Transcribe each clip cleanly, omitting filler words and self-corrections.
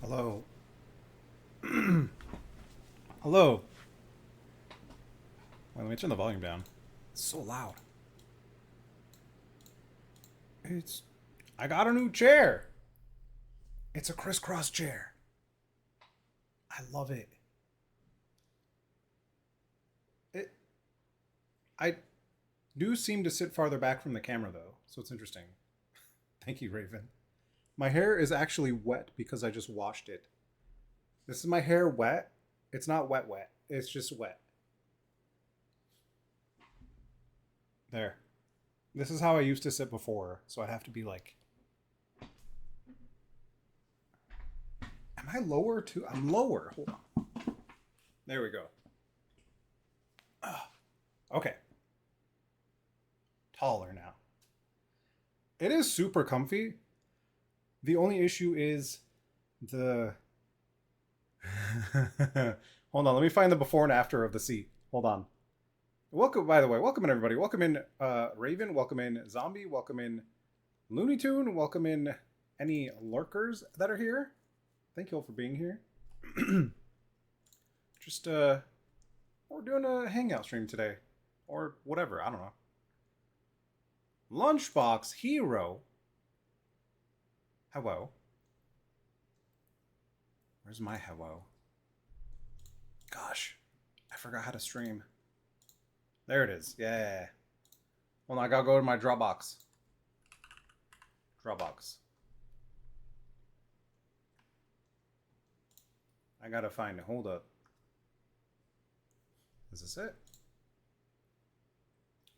Hello. Hello. Wait, let me turn the volume down. It's so loud. It's. I got a new chair. It's a crisscross chair. I love it. It. I do seem to sit farther back from the camera though, so it's interesting. Thank you, Raven. My hair is actually wet because I just washed it. This is my hair wet. It's not wet wet. It's just wet. There. This is how I used to sit before, so I'd have to be like, am I lower too? I'm lower. Hold on. There we go. Okay. Taller now. It is super comfy. The only issue is the. Hold on, let me find the before and after of the seat. Hold on. Welcome, by the way, welcome in everybody. Welcome in Raven, welcome in Zombie, welcome in Looney Tune, welcome in any lurkers that are here. Thank you all for being here. Just we're doing a hangout stream today. Or whatever, I don't know. Lunchbox Hero. Hello. Where's my hello? Gosh, I forgot how to stream. There it is. Yeah. Well, I gotta go to my Dropbox. Dropbox. I gotta find it. Hold up. Is this it?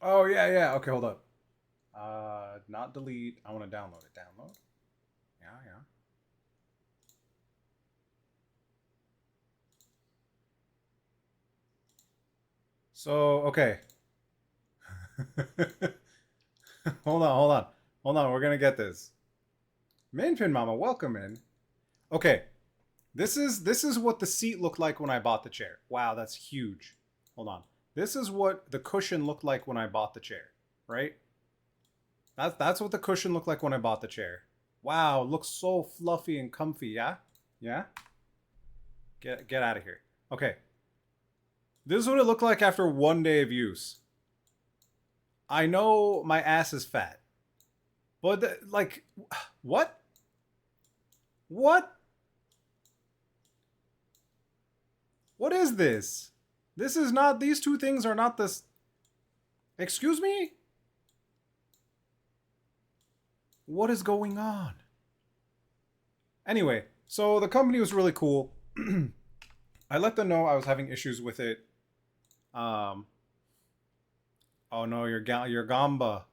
Oh, yeah, yeah. Okay, hold up. Not delete. I want to download it. Download. Yeah, yeah. So, okay. Hold on, hold on. Hold on, we're gonna get this. Mainpin Mama, welcome in. Okay. This is what the seat looked like when I bought the chair. Wow, that's huge. Hold on. This is what the cushion looked like when I bought the chair, right? That's what the cushion looked like when I bought the chair. Wow, it looks so fluffy and comfy, yeah? Yeah? Get out of here. Okay. This is what it looked like after 1 day of use. I know my ass is fat. But, like, what? What? What is this? This is not, these two things are not this. Excuse me? What is going on? Anyway, so the company was really cool. I let them know I was having issues with it. Oh no, your Gamba.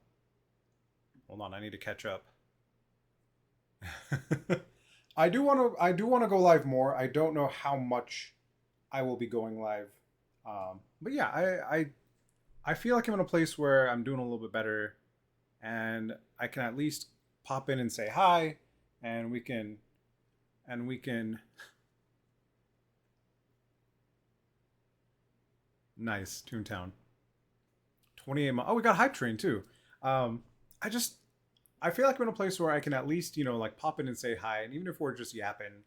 Hold on, I need to catch up. I do want to go live more. I don't know how much I will be going live. But yeah, I feel like I'm in a place where I'm doing a little bit better, and I can at least pop in and say hi, and we can. Nice Toontown. 28 months. Oh, we got Hype Train too. Um, I just I feel like I'm in a place where I can at least like pop in and say hi, and even if we're just yapping,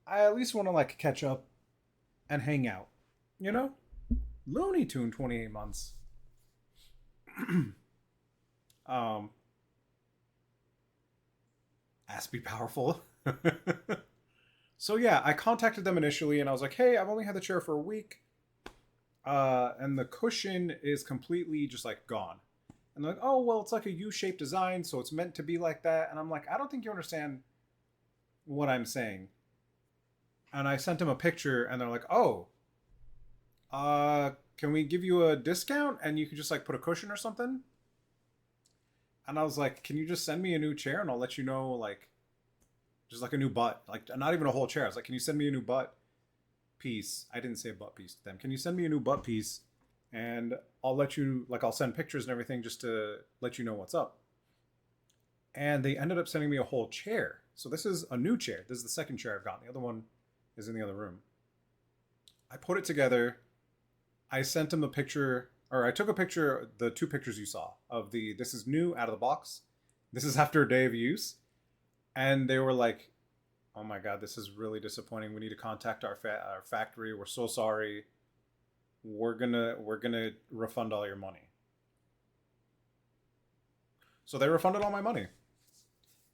I at least want to like catch up and hang out. You know, Looney Tune 28 months. um, Ask be powerful. So yeah, I contacted them initially, and I was like, "Hey, I've only had the chair for a week, and the cushion is completely just like gone." And they're like, "Oh, well, it's like a U-shaped design, so it's meant to be like that." And I'm like, "I don't think you understand what I'm saying." And I sent them a picture, and they're like, "Oh, can we give you a discount and you can just like put a cushion or something?" And I was like, "Can you just send me a new chair and I'll let you know like just like a new butt, like not even a whole chair." I was like, "Can you send me a new butt piece?" I didn't say butt piece to them. "Can you send me a new butt piece and I'll let you like I'll send pictures and everything just to let you know what's up." And they ended up sending me a whole chair. So this is a new chair. This is the second chair I've gotten. The other one is in the other room. I put it together. I sent them a picture, or I took a picture, the two pictures you saw of the this is new out of the box. This is after a day of use. And they were like, Oh my god, this is really disappointing. We need to contact our factory. We're so sorry. We're gonna refund all your money. So they refunded all my money.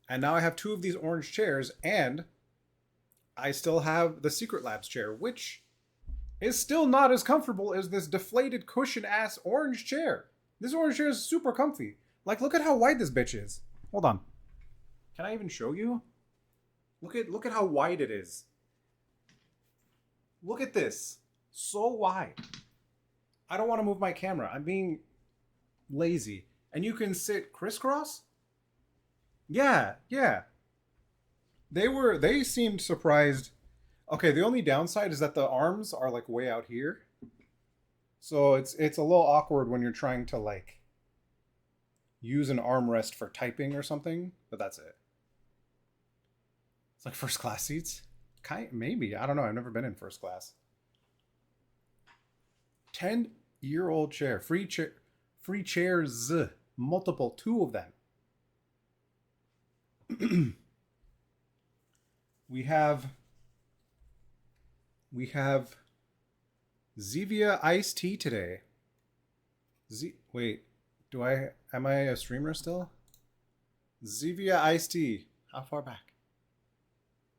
And now I have two of these orange chairs, and I still have the Secret Labs chair, which is still not as comfortable as this deflated cushion ass orange chair. This orange chair is super comfy. Like, look at how wide this bitch is. Hold on. Can I even show you? Look at how wide it is. Look at this. So wide. I don't want to move my camera. I'm being lazy. And you can sit crisscross? Yeah, yeah. They seemed surprised. Okay, the only downside is that the arms are like way out here. So it's a little awkward when you're trying to like use an armrest for typing or something, but that's it. It's like first class seats. Maybe. I don't know. I've never been in first class. 10-year-old chair. Free chairs. Multiple. Two of them. we have Zevia iced tea today. Wait, am I a streamer still? Zevia iced tea. How far back?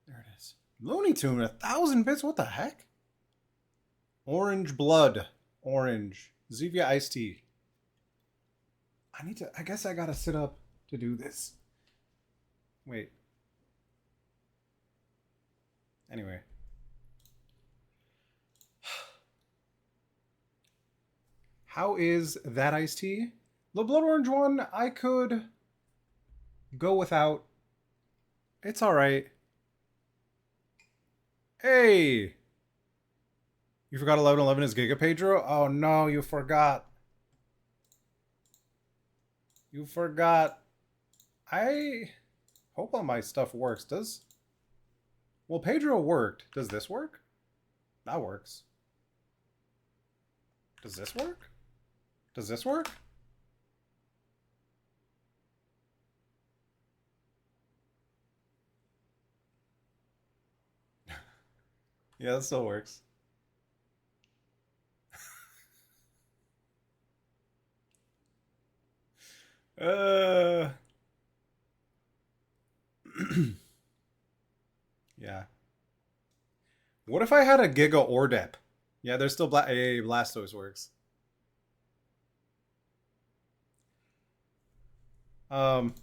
There it is. Looney Tune, 1,000 bits. What the heck? Orange blood. Orange. Zevia iced tea. I guess I gotta sit up to do this. Wait. Anyway. How is that iced tea? The blood orange one, I could go without. It's alright. Hey! You forgot 1111 is Giga Pedro? Oh no, you forgot. You forgot. I hope all my stuff works. Well, Pedro worked. Does this work? That works. Does this work? Does this work? Yeah, that still works. Uh Yeah. What if I had a Giga Ordep? Yeah, there's still Blastoise works. Um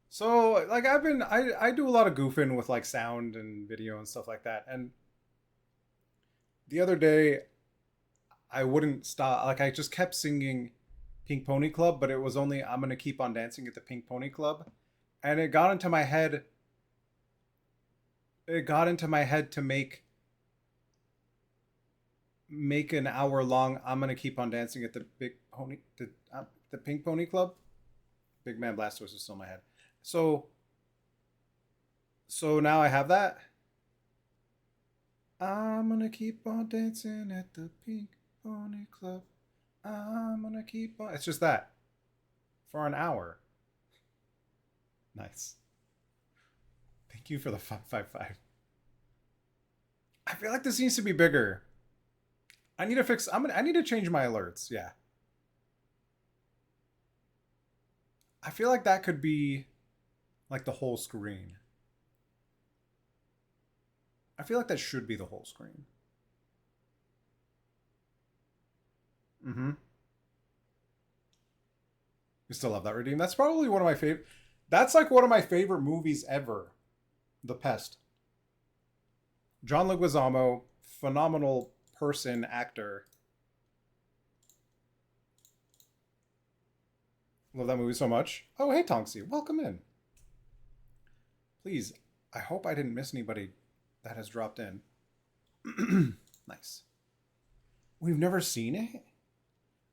So like I do a lot of goofing with like sound and video and stuff like that. And the other day I wouldn't stop, like I just kept singing Pink Pony Club, but it was only I'm gonna keep on dancing at the Pink Pony Club. And it got into my head to make an hour long I'm gonna keep on dancing at the Pink Pony Club. Big Man Blastoise is still in my head. So now I have that. I'm gonna keep on dancing at the Pink Pony Club. I'm gonna keep on. It's just that for an hour. Nice. Thank you for the 555. I feel like this needs to be bigger. I need to fix. I need to change my alerts. Yeah. I feel like that could be like the whole screen. I feel like that should be the whole screen. Mm-hmm. You still love that redeem? That's probably one of my favorite. That's like one of my favorite movies ever. The Pest. John Leguizamo, phenomenal person, actor. Love that movie so much. Oh, hey, Tonksy. Welcome in. Please, I hope I didn't miss anybody that has dropped in. Nice. We've never seen it?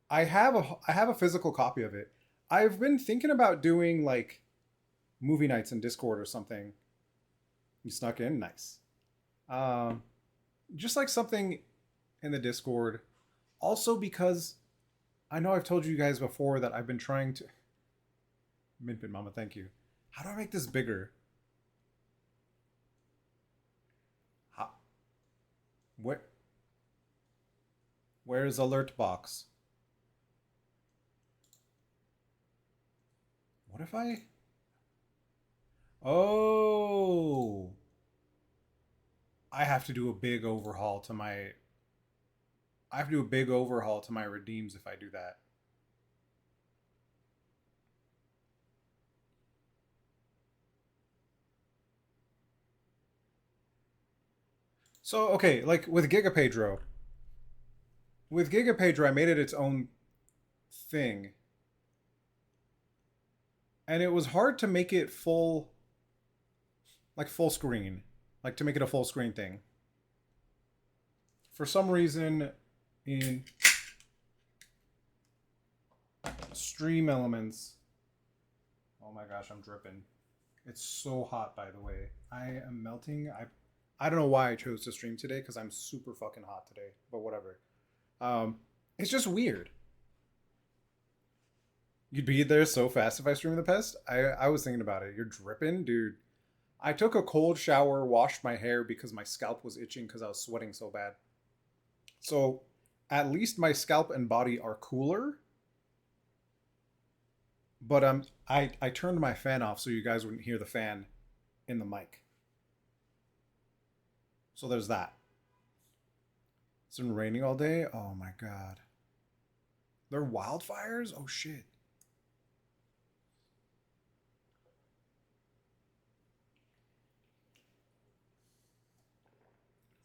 I have a physical copy of it. I've been thinking about doing like movie nights in Discord or something. You snuck in? Nice. Just like something in the Discord. Also because I know I've told you guys before that I've been trying to... Minpin Mama, thank you. How do I make this bigger? Where where's alert box? What if I? Oh, I have to do a big overhaul to my. I have to do a big overhaul to my redeems if I do that. So okay, like with GigaPadro, I made it its own thing, and it was hard to make it full screen, like to make it a full screen thing. For some reason, in Stream Elements, oh my gosh, I'm dripping. It's so hot, by the way. I am melting. I don't know why I chose to stream today because I'm super fucking hot today, but whatever. Um, it's just weird. You'd be there so fast if I streamed the pest. I was thinking about it. You're dripping, dude. I took a cold shower, washed my hair because my scalp was itching because I was sweating so bad. So at least my scalp and body are cooler. But I turned my fan off so you guys wouldn't hear the fan in the mic. So there's that. It's been raining all day. Oh my god. There are wildfires? Oh shit.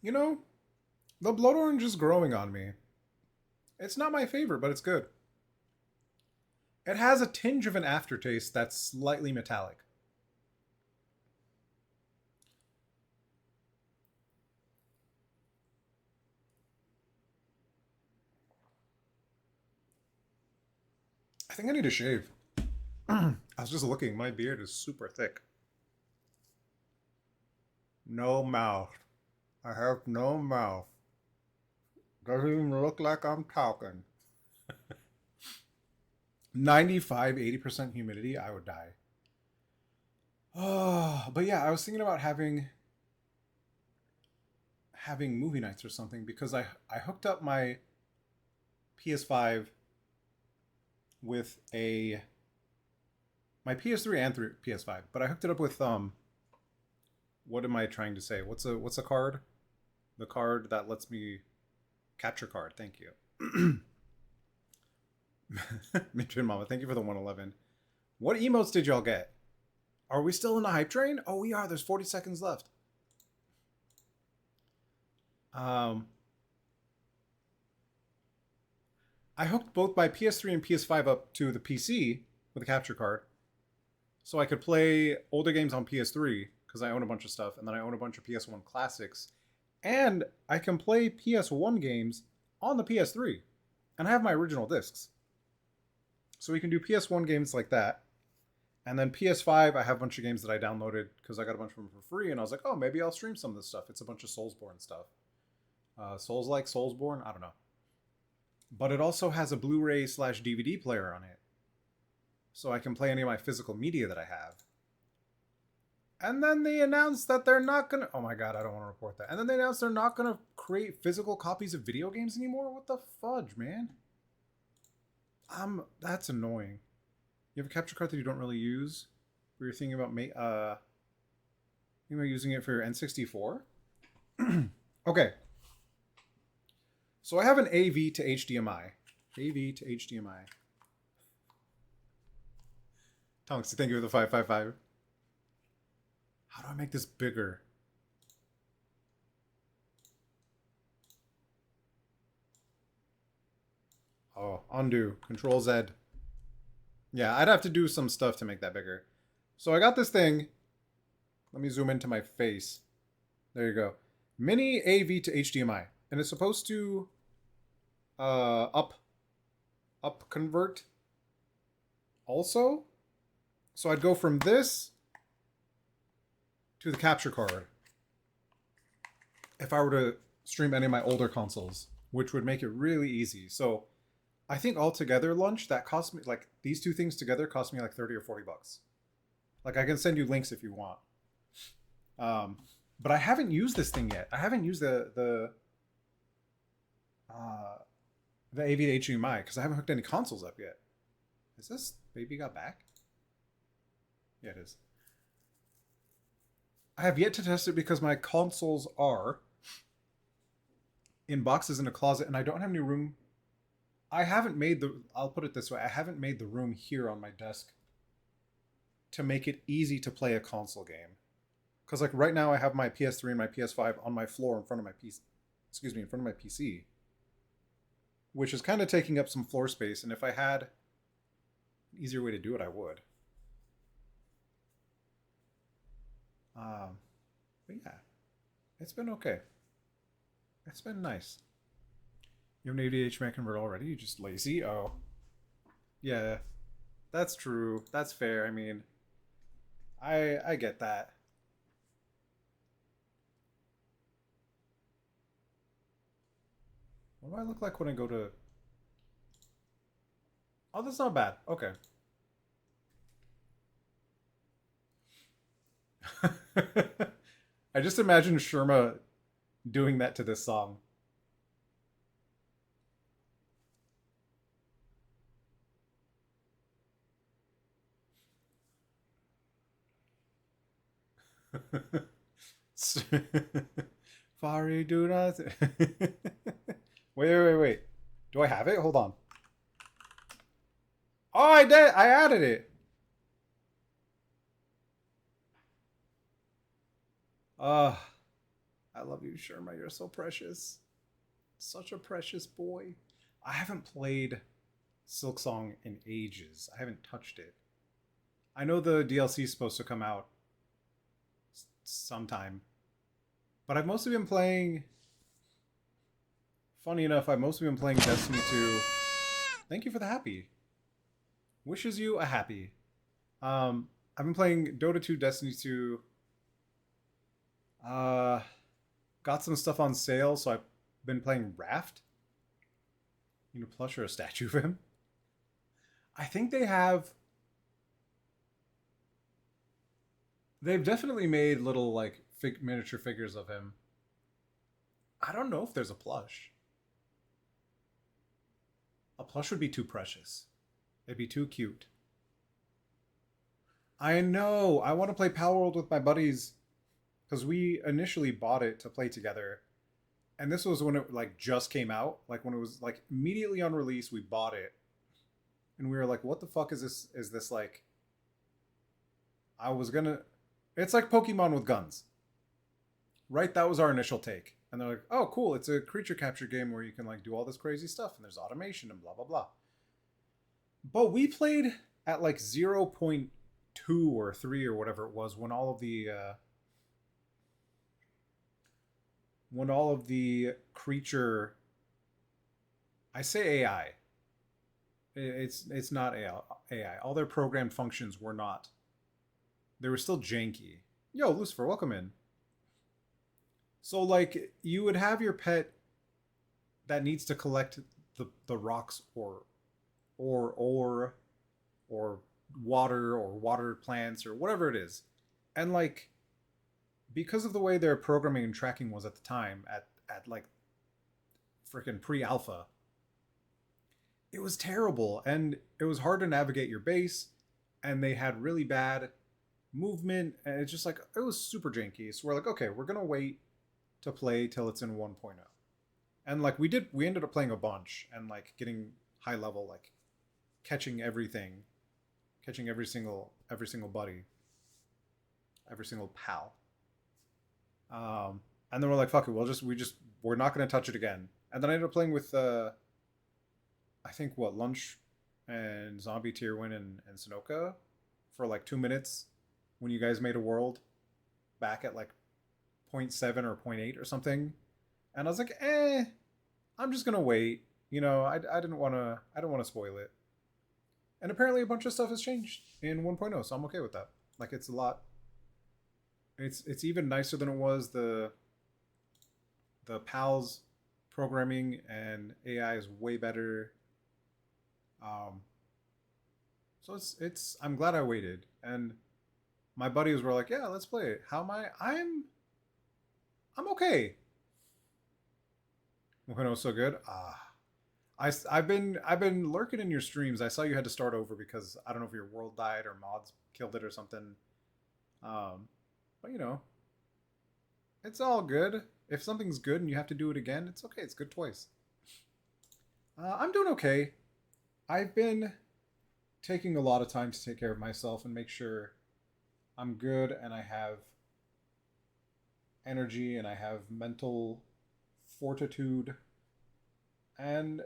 You know, the blood orange is growing on me. It's not my favorite, but it's good. It has a tinge of an aftertaste that's slightly metallic. I think I need to shave. I was just looking. My beard is super thick. No mouth. I have no mouth. Doesn't even look like I'm talking. 95, 80% humidity, I would die. Oh, but yeah, I was thinking about having movie nights or something because I hooked up my PS5 with a my PS3 and PS5, but I hooked it up with what am I trying to say? What's a card? The card that lets me capture card. Thank you. Mitch and Mama, thank you for the 111. What emotes did y'all get? Are we still in the hype train? Oh, we are. There's 40 seconds left. I hooked both my PS3 and PS5 up to the PC with a capture card, so I could play older games on PS3 because I own a bunch of stuff, and then I own a bunch of PS1 classics, and I can play PS1 games on the PS3, and I have my original discs. So we can do PS1 games like that. And then PS5, I have a bunch of games that I downloaded because I got a bunch of them for free. And I was like, oh, maybe I'll stream some of this stuff. It's a bunch of Soulsborne stuff. Souls-like, Soulsborne? I don't know. But it also has a Blu-ray slash DVD player on it. So I can play any of my physical media that I have. And then they announced that they're not going to... Oh my god, I don't want to report that. And then they announced they're not going to create physical copies of video games anymore? What the fudge, man? That's annoying. You have a capture card that you don't really use, but you're thinking about using it for your N64. Okay. So I have an AV to HDMI. AV to HDMI. Tonks, thank you for the 555. How do I make this bigger? Oh, undo. Control Z. Yeah, I'd have to do some stuff to make that bigger. So I got this thing. Let me zoom into my face. There you go. Mini AV to HDMI. And it's supposed to up convert also. So I'd go from this to the capture card if I were to stream any of my older consoles, which would make it really easy. So I think altogether, lunch, that cost me, like, these two things together cost me like 30 or 40 bucks. Like, I can send you links if you want. But I haven't used this thing yet. I haven't used the Uh, the AV to HDMI because I haven't hooked any consoles up yet. Is this baby got back? Yeah, it is. I have yet to test it because my consoles are in boxes in a closet and I don't have any room. I haven't made the, I'll put it this way, I haven't made the room here on my desk to make it easy to play a console game. Because like right now I have my PS3 and my PS5 on my floor in front of my PC, excuse me, in front of my PC, which is kind of taking up some floor space. And if I had an easier way to do it, I would. Um, but yeah, it's been okay. It's been nice. You have an ADHD convert already? You just lazy? Oh, yeah, that's true. That's fair. I mean, I get that. What do I look like when I go to? Oh, that's not bad. Okay. I just imagine Sherma doing that to this song. Fari do not. Wait. Do I have it? Hold on. Oh, I did. I added it. Ah, I love you, Sherma. You're so precious. Such a precious boy. I haven't played Silk Song in ages. I haven't touched it. I know the DLC is supposed to come out sometime, but I've mostly been playing. Funny enough, I've mostly been playing Destiny 2. Thank you for the happy. Wishes you a happy. I've been playing Dota 2, Destiny 2. Uh, got some stuff on sale, so I've been playing Raft. You know, plush or a statue of him. I think they have. They've definitely made little like miniature figures of him. I don't know if there's a plush. A plush would be too precious. It'd be too cute. I know. I want to play Power World with my buddies because we initially bought it to play together, and this was when it like just came out. Like when it was like immediately on release, we bought it, and we were like, "What the fuck is this? Is this like?" I was gonna. It's like Pokemon with guns, right? That was our initial take, and they're like, "Oh, cool! It's a creature capture game where you can like do all this crazy stuff, and there's automation and blah blah blah." But we played at like 0.2 or 3 or whatever it was when all of the creature, I say AI, it's not AI. All their programmed functions were not. They were still janky. Yo, Lucifer, welcome in. So like you would have your pet that needs to collect the rocks or or water or water plants or whatever it is. And like because of the way their programming and tracking was at the time at like freaking pre-alpha, it was terrible and it was hard to navigate your base and they had really bad movement and it's just like it was super janky. So we're like, okay, we're going to wait to play till it's in 1.0. And like we ended up playing a bunch and like getting high level, like catching everything, catching every single buddy, every single pal. And then we're like, fuck it, we're not gonna touch it again. And then I ended up playing with I think what Lunch and Zombie Tierwin and Sunoka for like 2 minutes when you guys made a world back at like point 0.7 or point 0.8 or something. And I was like, I'm just gonna wait. You know, I didn't want to spoil it. And apparently a bunch of stuff has changed in 1.0, so I'm okay with that. Like it's a lot. It's even nicer than it was. The pals programming and AI is way better. Um, so it's I'm glad I waited. And my buddies were like, "Yeah, let's play it." How am I? I'm okay. When it was so good. I've been lurking in your streams. I saw you had to start over because I don't know if your world died or mods killed it or something. Um, but it's all good. If something's good and you have to do it again, it's okay. It's good twice. I'm doing okay. I've been taking a lot of time to take care of myself and make sure I'm good and I have energy and I have mental fortitude. And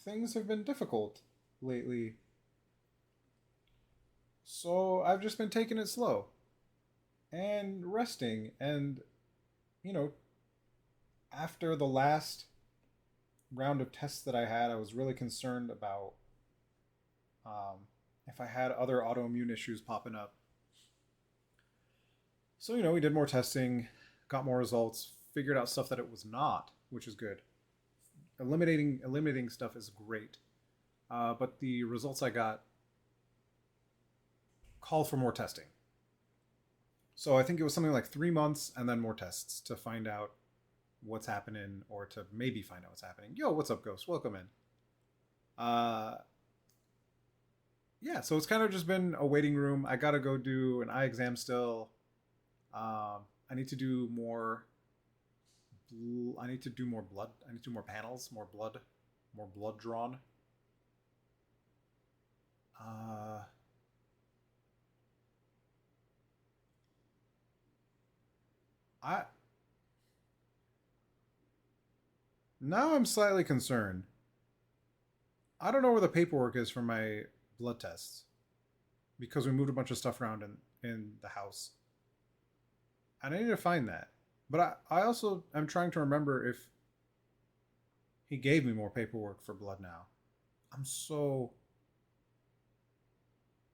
things have been difficult lately. So I've just been taking it slow and resting. And, you know, after the last round of tests that I had, I was really concerned about if I had other autoimmune issues popping up. So, we did more testing, got more results, figured out stuff that it was not, which is good. Eliminating stuff is great. But the results I got call for more testing. So I think it was something like 3 months and then more tests to find out what's happening or to maybe find out what's happening. Yo, what's up, Ghost? Welcome in. Yeah, so it's kind of just been a waiting room. I gotta go do an eye exam still. I need to do more. I need to do more blood. I need to do more panels, more blood drawn. I Now I'm slightly concerned. I don't know where the paperwork is for my blood tests because we moved a bunch of stuff around in the house. And I need to find that. But I also am trying to remember if he gave me more paperwork for blood now. I'm so.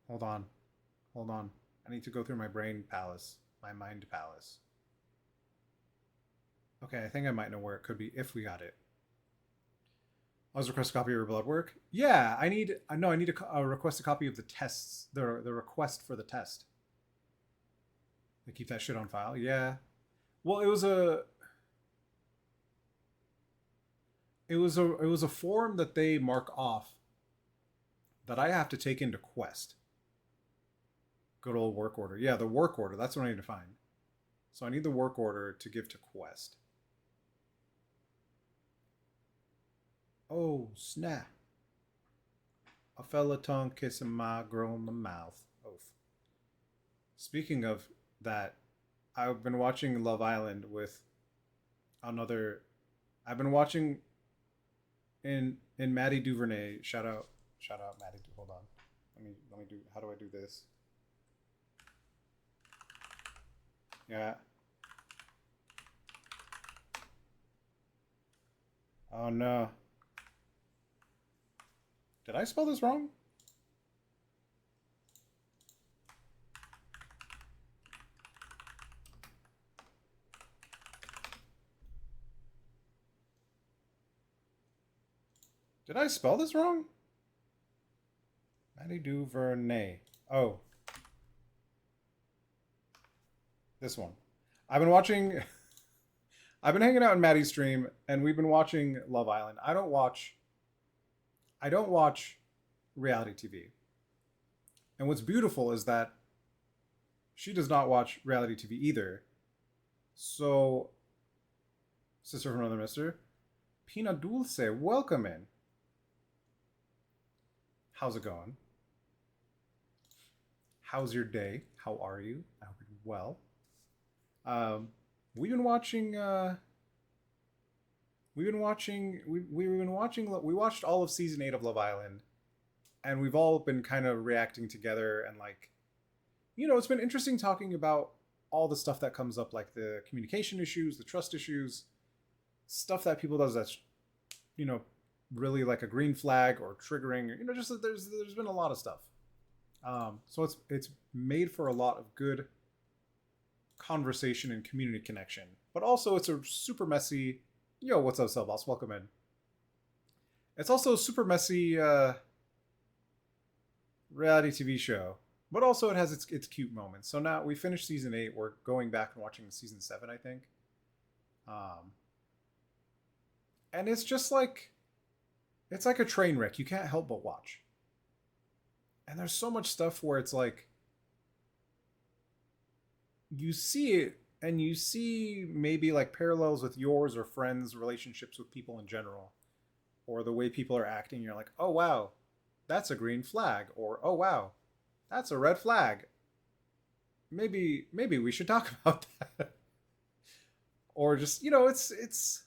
Hold on. Hold on. I need to go through my brain palace, my mind palace. Okay, I think I might know where it could be if we got it. I was request a copy of your blood work. Yeah, I need. No, I need to request a copy of the tests. The request for the test. They keep that shit on file. Yeah. Well, it was a form that they mark off that I have to take into Quest. Good old work order. Yeah, the work order. That's what I need to find. So I need the work order to give to Quest. Oh, snap. A fella tongue kissing my girl in the mouth. Oof. Speaking of that, I've been watching Love Island with another. I've been watching in Maddie Duvernay. Shout out Maddie. Hold on. Let me do. How do I do this? Yeah. Oh no. Did I spell this wrong? Did I spell this wrong? Maddie Duvernay. Oh. This one. I've been watching. I've been hanging out in Maddie's stream, and we've been watching Love Island. I don't watch reality TV. And what's beautiful is that she does not watch reality TV either. So, sister from another mister, Pina Dulce, welcome in. How's it going? How's your day? How are you? I hope you're well. We've been watching. We watched all of season 8 of Love Island, and we've all been kind of reacting together and it's been interesting talking about all the stuff that comes up, like the communication issues, the trust issues, stuff that people does that's really like a green flag or triggering. Just that there's been a lot of stuff. So it's made for a lot of good conversation and community connection, but also it's a super messy. Yo, what's up, Cellboss? Welcome in. It's also a super messy reality TV show, but also it has its cute moments. So now we finished season 8. We're going back and watching season 7, I think. And it's like a train wreck. You can't help but watch. And there's so much stuff where it's like you see it and you see maybe like parallels with yours or friends' relationships with people in general, or the way people are acting. You're like, oh wow, that's a green flag, or oh wow, that's a red flag. Maybe we should talk about that. Or just it's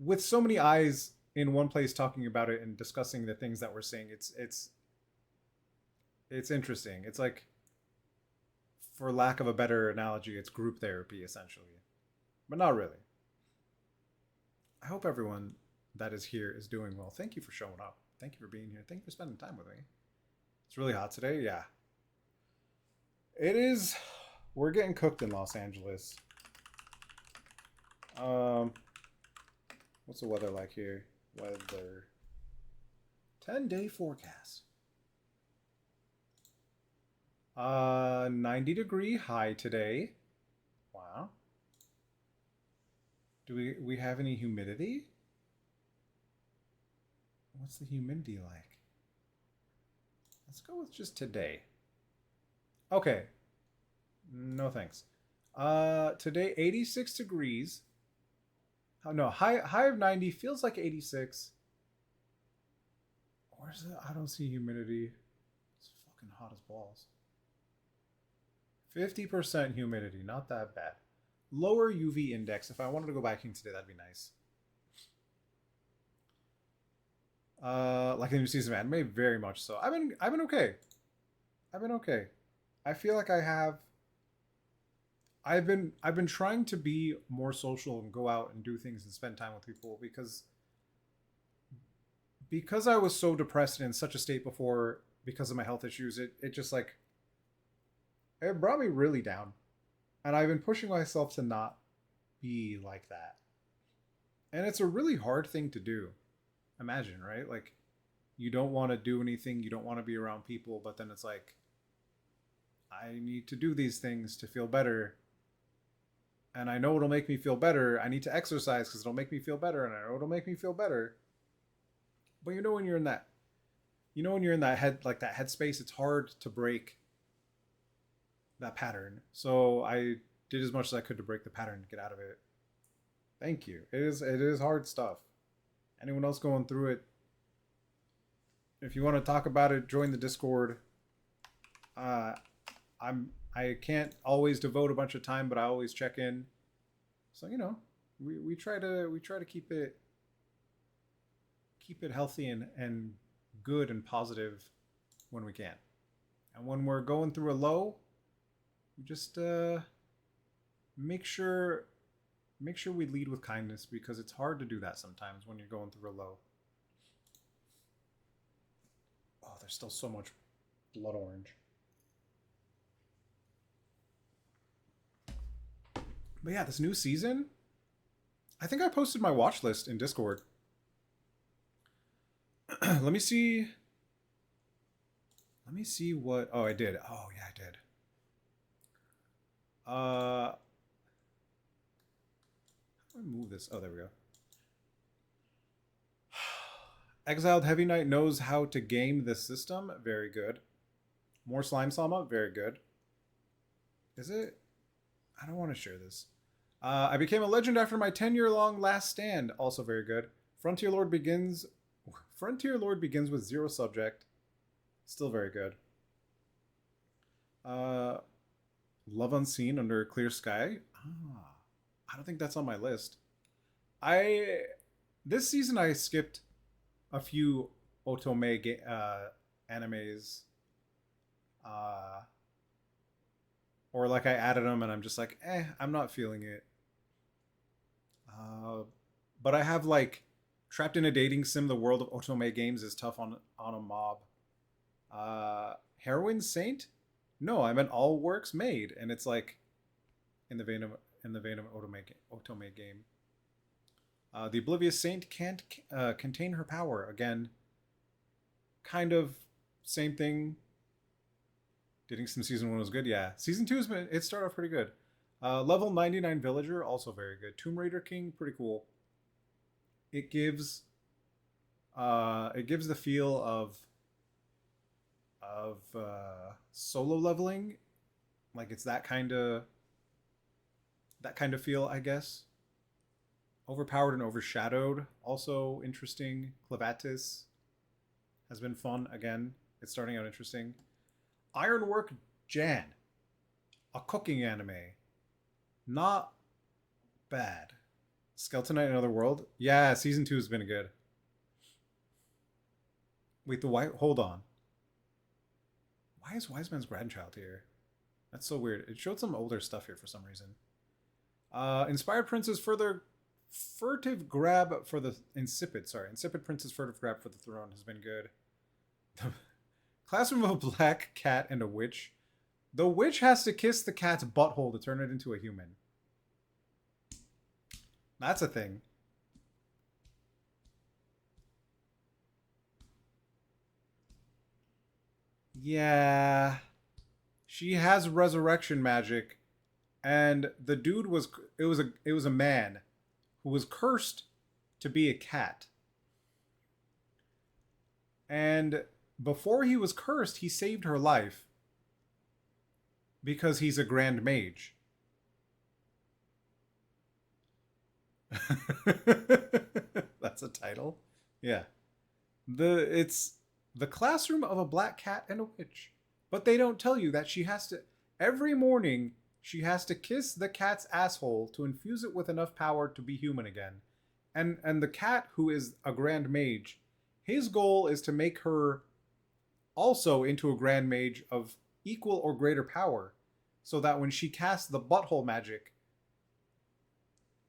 with so many eyes in one place talking about it and discussing the things that we're seeing. It's interesting. It's like, for lack of a better analogy, it's group therapy essentially, but not really. I hope everyone that is here is doing well. Thank you for showing up. Thank you for being here. Thank you for spending time with me. It's really hot today. Yeah, it is. We're getting cooked in Los Angeles. Um, what's the weather like here? Weather. 10-day forecast. 90-degree high today. Wow. Do we have any humidity? What's the humidity like? Let's go with just today. Okay. No thanks. Today 86 degrees. Oh no, high of 90, feels like 86. Where's it? I don't see humidity. It's fucking hot as balls. 50% humidity, not that bad. Lower UV index. If I wanted to go biking today, that'd be nice. Like the new season of anime, very much so. I've been okay. I've been okay. I feel like I've been trying to be more social and go out and do things and spend time with people, because I was so depressed and in such a state before because of my health issues. It just like, it brought me really down. And I've been pushing myself to not be like that. And it's a really hard thing to do. Imagine, right? Like, you don't want to do anything, you don't want to be around people, but then it's like, I need to do these things to feel better. And I know it'll make me feel better. I need to exercise because it'll make me feel better, and I know it'll make me feel better. But when you're in that, when you're in that head, like that headspace, it's hard to break that pattern. So I did as much as I could to break the pattern to get out of it. Thank you. It is hard stuff. Anyone else going through it? If you want to talk about it, join the Discord. I can't always devote a bunch of time, but I always check in. So we try to keep it healthy and good and positive when we can. And when we're going through a low, we just make sure we lead with kindness, because it's hard to do that sometimes when you're going through a low. Oh, there's still so much blood orange. But yeah, this new season, I think I posted my watch list in Discord. Let me see what. Oh, I did. Oh yeah, I did. How do I move this? Oh, there we go. Exiled Heavy Knight knows how to game this system. Very good. More Slime Sama. Very good. Is it? I don't want to share this. I became a legend after my 10-year-long last stand. Also very good. Frontier Lord begins with 0 subject. Still very good. Love Unseen under Clear Sky. I don't think that's on my list. This season I skipped a few otome animes. Or like I added them and I'm just like, I'm not feeling it. But I have like Trapped in a Dating Sim, the world of otome games is tough on a mob. Heroine Saint? No, I meant All Works Made, and it's like in the vein of otome game. The Oblivious Saint can't contain her power. Again, kind of same thing. Dating Sim season 1 was good. Yeah, season 2 it started off pretty good. Level 99 Villager, also very good. Tomb Raider King, pretty cool. it gives it gives the feel of solo leveling, like it's that kind of feel, I guess. Overpowered and overshadowed, also interesting. Clevatis has been fun again. It's starting out interesting. Ironwork Jan, a cooking anime, not bad. Skeleton Knight Another World, yeah, season 2 has been good. Wait, the white. Hold on. Why is Wise Man's Grandchild here? That's so weird. It showed some older stuff here for some reason. Inspired Prince's further furtive grab for the insipid. Sorry, insipid Prince's furtive grab for the throne has been good. Classroom of a black cat and a witch. The witch has to kiss the cat's butthole to turn it into a human. That's a thing. Yeah. She has resurrection magic, and the dude was it was a man who was cursed to be a cat. And before he was cursed, he saved her life because he's a grand mage. That's a title. Yeah. It's the classroom of a black cat and a witch. But they don't tell you that she has to every morning she has to kiss the cat's asshole to infuse it with enough power to be human again. And the cat, who is a grand mage, his goal is to make her also into a grand mage of equal or greater power, so that when she casts the butthole magic,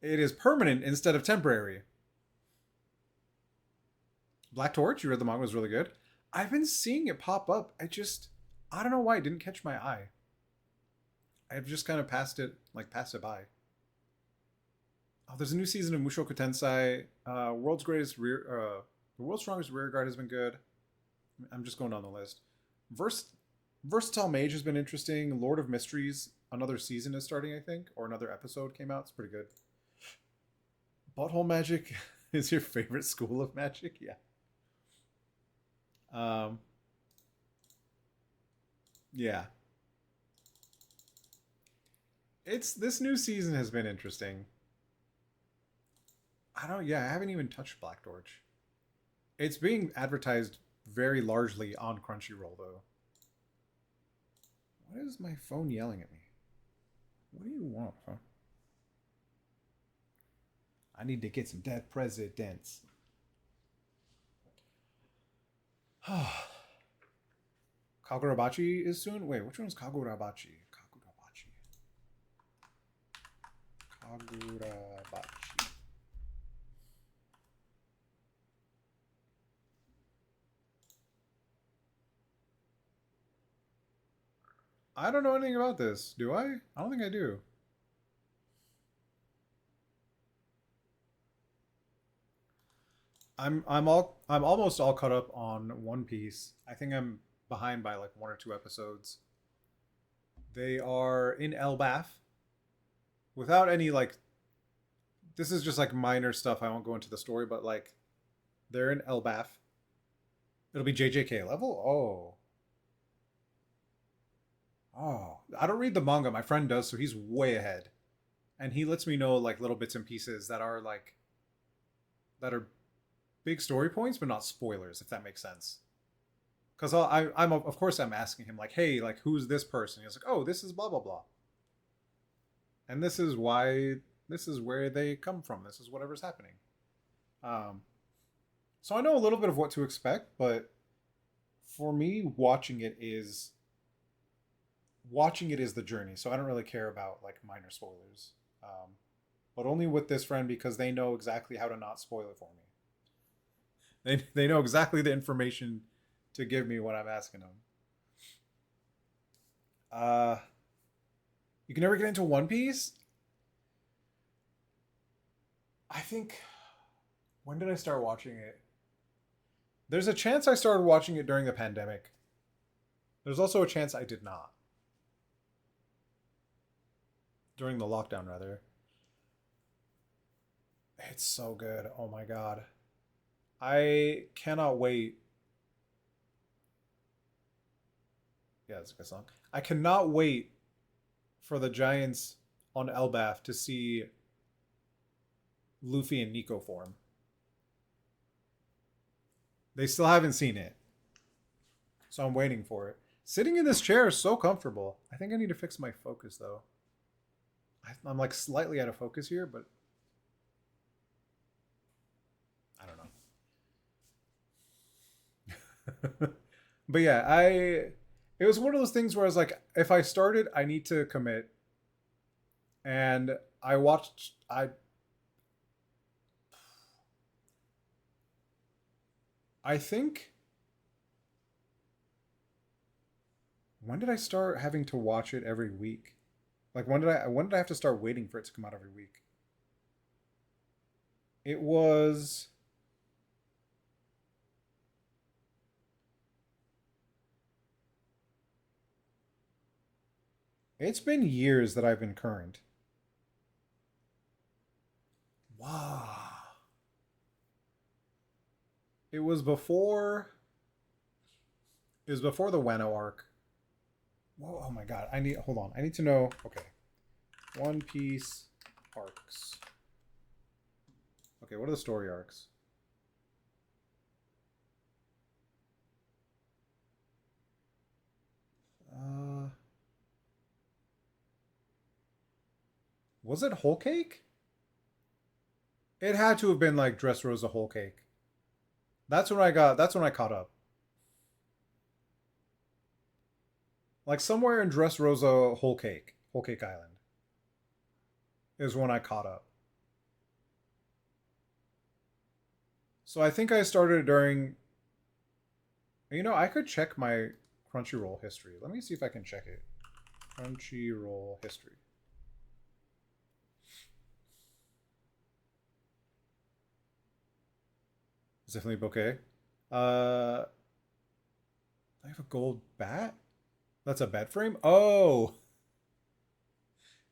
it is permanent instead of temporary. Black Torch, you read the manga, was really good. I've been seeing it pop up. I don't know why it didn't catch my eye. I've just kind of passed it by. Oh, there's a new season of Mushoku Tensei. The World's Strongest Rear Guard has been good. I'm just going down the list. Versatile Mage has been interesting. Lord of Mysteries, another season is starting, I think, or another episode came out. It's pretty good. Butthole Magic is your favorite school of magic? Yeah. Yeah. It's this new season has been interesting. I haven't even touched Black Torch. It's being advertised very largely on Crunchyroll though. What is my phone yelling at me? What do you want, huh? I need to get some dead presidents. Kagurabachi is soon? Wait, which one is Kagurabachi? Kagurabachi. I don't know anything about this. Do I? I don't think I do. I'm almost all caught up on One Piece. I think I'm behind by like 1 or 2 episodes. They are in Elbaf without any like this is just like minor stuff. I won't go into the story, but like they're in Elbaf. It'll be JJK level? Oh. Oh. I don't read the manga. My friend does, so he's way ahead. And he lets me know like little bits and pieces that are big story points, but not spoilers, if that makes sense. Because I'm of course I'm asking him like, hey, like who's this person? He's like, oh, this is blah blah blah, and this is why this is where they come from. This is whatever's happening. Um, so I know a little bit of what to expect, but for me, watching it is the journey. So I don't really care about like minor spoilers, but only with this friend because they know exactly how to not spoil it for me. They know exactly the information to give me when I'm asking them. Uh, you can never get into One Piece. I think when did I start watching it? There's a chance I started watching it during the pandemic. There's also a chance I did not. During the lockdown, rather. It's so good. Oh my god. I cannot wait. Yeah, it's a good song. I cannot wait for the Giants on Elbaf to see Luffy and Nico form. They still haven't seen it, so I'm waiting for it. Sitting in this chair is so comfortable. I think I need to fix my focus though. I'm like slightly out of focus here, but I don't know. But yeah, it was one of those things where I was like, if I started, I need to commit. And I watched I think when did I start having to watch it every week? Like when did I have to start waiting for it to come out every week? It was it's been years that I've been current. Wow. It was before it was before the Wano arc. Whoa, oh my god. I need hold on. I need to know. Okay. One Piece arcs. Okay, what are the story arcs? Uh was it Whole Cake? It had to have been like Dressrosa Whole Cake. That's when I caught up. Like somewhere in Dressrosa Whole Cake Island is when I caught up. So I think I started during I could check my Crunchyroll history. Let me see if I can check it. Crunchyroll history. It's definitely bouquet. I have a gold bat? That's a bed frame? Oh,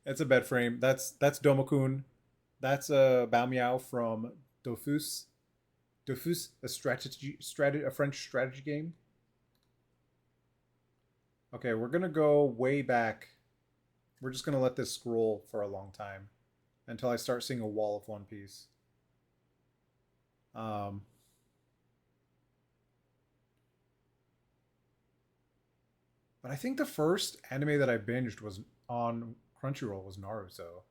it's a bed frame. That's Domakun. That's a Bao Miao from Dofus. Dofus, a French strategy game. Okay, we're gonna go way back. We're just gonna let this scroll for a long time until I start seeing a wall of One Piece. Um, but I think the first anime that I binged was on Crunchyroll was Naruto.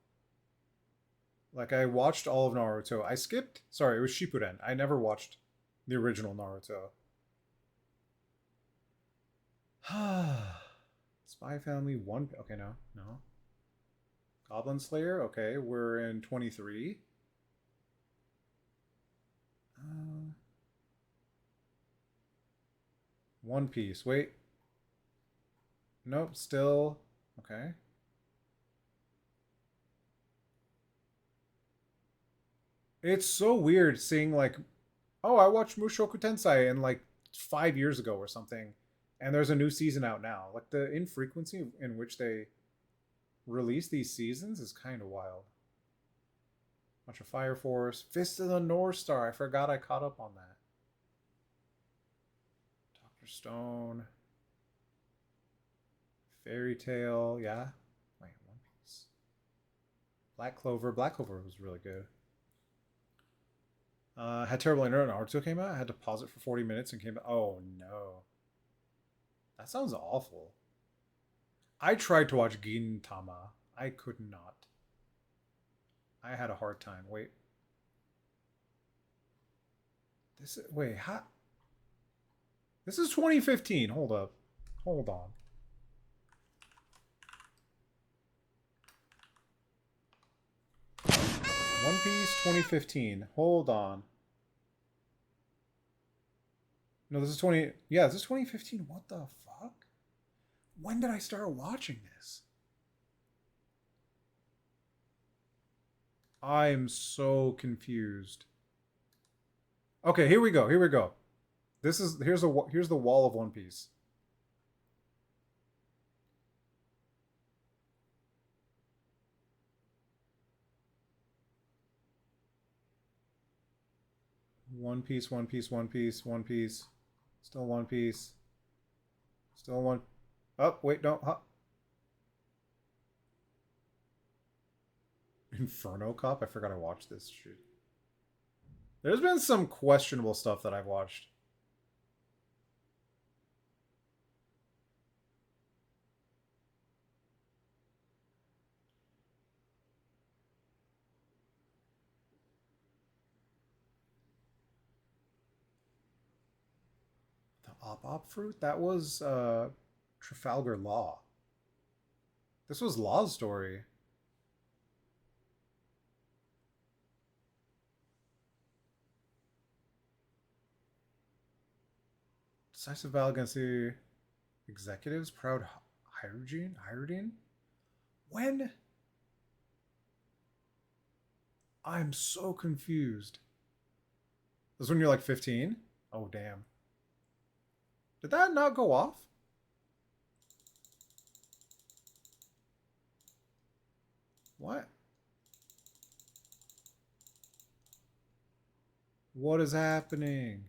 Like I watched all of Naruto. I skipped. Sorry, it was Shippuden. I never watched the original Naruto. Spy Family one. Okay, no, no. Goblin Slayer. Okay, we're in 23. Uh, One Piece. Wait. Nope. Still. Okay. It's so weird seeing like, oh, I watched Mushoku Tensei in like 5 years ago or something, and there's a new season out now. Like the infrequency in which they release these seasons is kind of wild. Bunch of Fire Force, Fist of the North Star. I forgot I caught up on that. Doctor Stone, Fairy Tale. Yeah. Wait, One Piece. Black Clover. Black Clover was really good. Had terrible internet. Naruto came out. I had to pause it for 40 minutes and came back. Oh no, that sounds awful. I tried to watch Gintama. I could not. I had a hard time. Wait, wait. This is 2015. Hold up. Hold on. One Piece 2015. Hold on. No, this is 20. Yeah, this is 2015. What the fuck? When did I start watching this? I'm so confused. Okay, here we go. Here we go. Here's the wall of One Piece. One Piece, One Piece, One Piece, One Piece. Still One Piece. Still one. Oh, wait, don't. Huh. Inferno Cop? I forgot I watched this shit. There's been some questionable stuff that I've watched. The Op fruit? That was Trafalgar Law. This was Law's story. Decisive battle against the executives. Proud Hyrule? When? I'm so confused. This is when you're like 15? Oh, damn. Did that not go off? What? What is happening?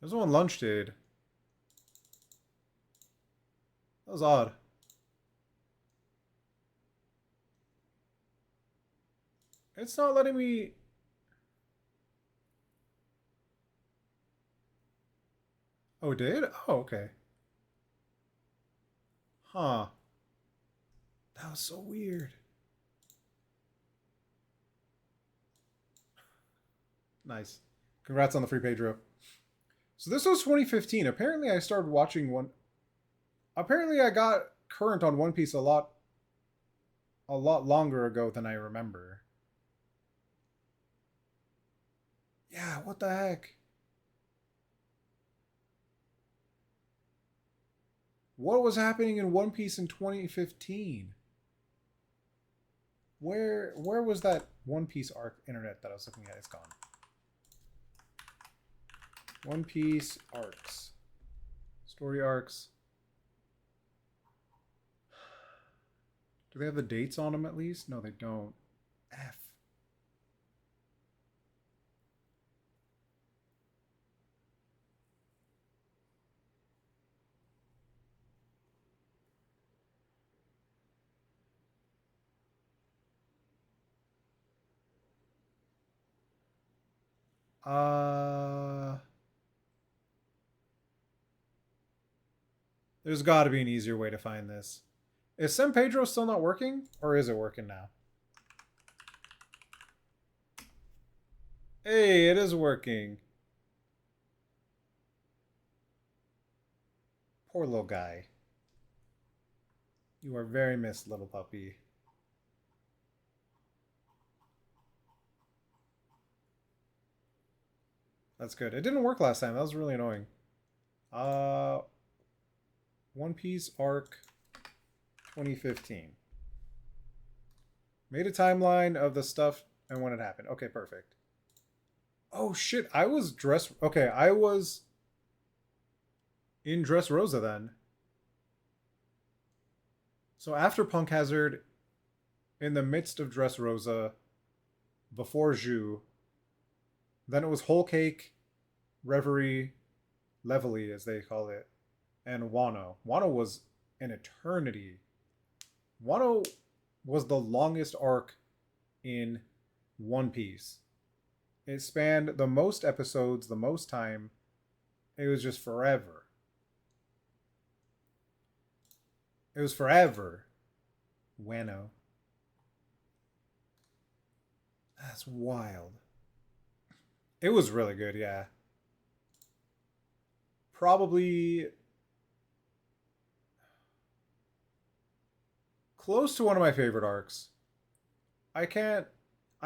This is what lunch did. That was odd. It's not letting me... Oh, it did? Oh, okay. Huh. That was so weird. Nice. Congrats on the free Pedro. So this was 2015. Apparently I started watching one... Apparently I got current on One Piece a lot longer ago than I remember. Yeah, what the heck? What was happening in One Piece in 2015? Where was that One Piece arc internet that I was looking at? It's gone. One Piece arcs. Story arcs. Do they have the dates on them at least? No, they don't. F. There's got to be an easier way to find this. Is San Pedro still not working? Or is it working now? Hey, it is working. Poor little guy. You are very missed, little puppy. That's good. It didn't work last time. That was really annoying. One Piece arc 2015. Made a timeline of the stuff and when it happened. Okay, perfect. Oh shit, I was dressed... Okay, I was in Dressrosa then. So after Punk Hazard, in the midst of Dressrosa, before Zhu, then it was Whole Cake, Reverie, Levely as they call it, and Wano. Wano was an eternity. Wano was the longest arc in One Piece. It spanned the most episodes, the most time. It was just forever. It was forever. Wano. That's wild. It was really good, yeah. Probably close to one of my favorite arcs. I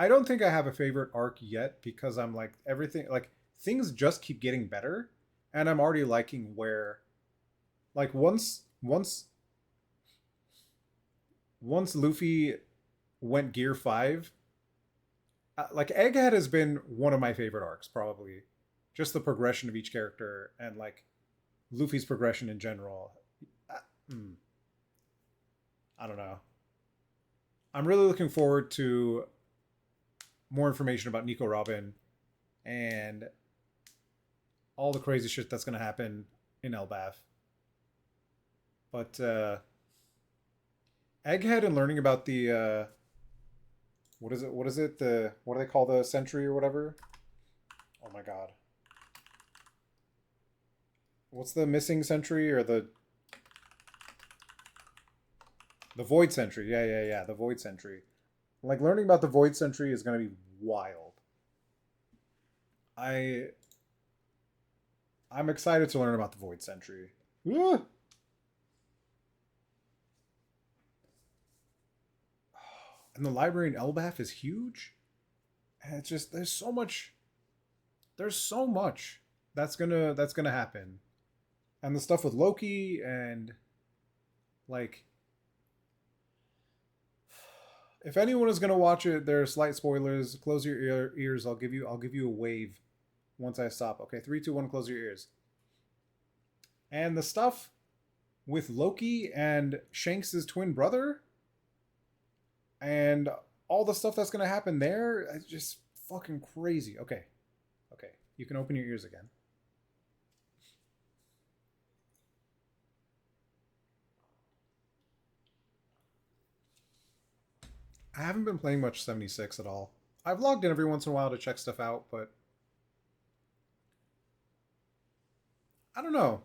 don't think I have a favorite arc yet because I'm like everything like things just keep getting better and I'm already liking where like once Luffy went Gear 5, like Egghead has been one of my favorite arcs probably. Just the progression of each character and like Luffy's progression in general. I don't know. I'm really looking forward to more information about Nico Robin and all the crazy shit that's going to happen in Elbaf. But Egghead and learning about the what is it? What is it? The what do they call the sentry or whatever? Oh my god. What's the missing sentry or the void sentry? Yeah, yeah, yeah, the void sentry. Like learning about the void sentry is going to be wild. I I'm excited to learn about the void sentry. Ah! And the library in Elbaf is huge. And it's just there's so much that's gonna happen. And the stuff with Loki and like if anyone is gonna watch it, there are slight spoilers. Close your ears. I'll give you a wave once I stop. Okay, 3, 2, 1. Close your ears. And the stuff with Loki and Shanks' twin brother, and all the stuff that's gonna happen there, it's just fucking crazy. Okay, okay, you can open your ears again. I haven't been playing much 76 at all. I've logged in every once in a while to check stuff out, but I don't know.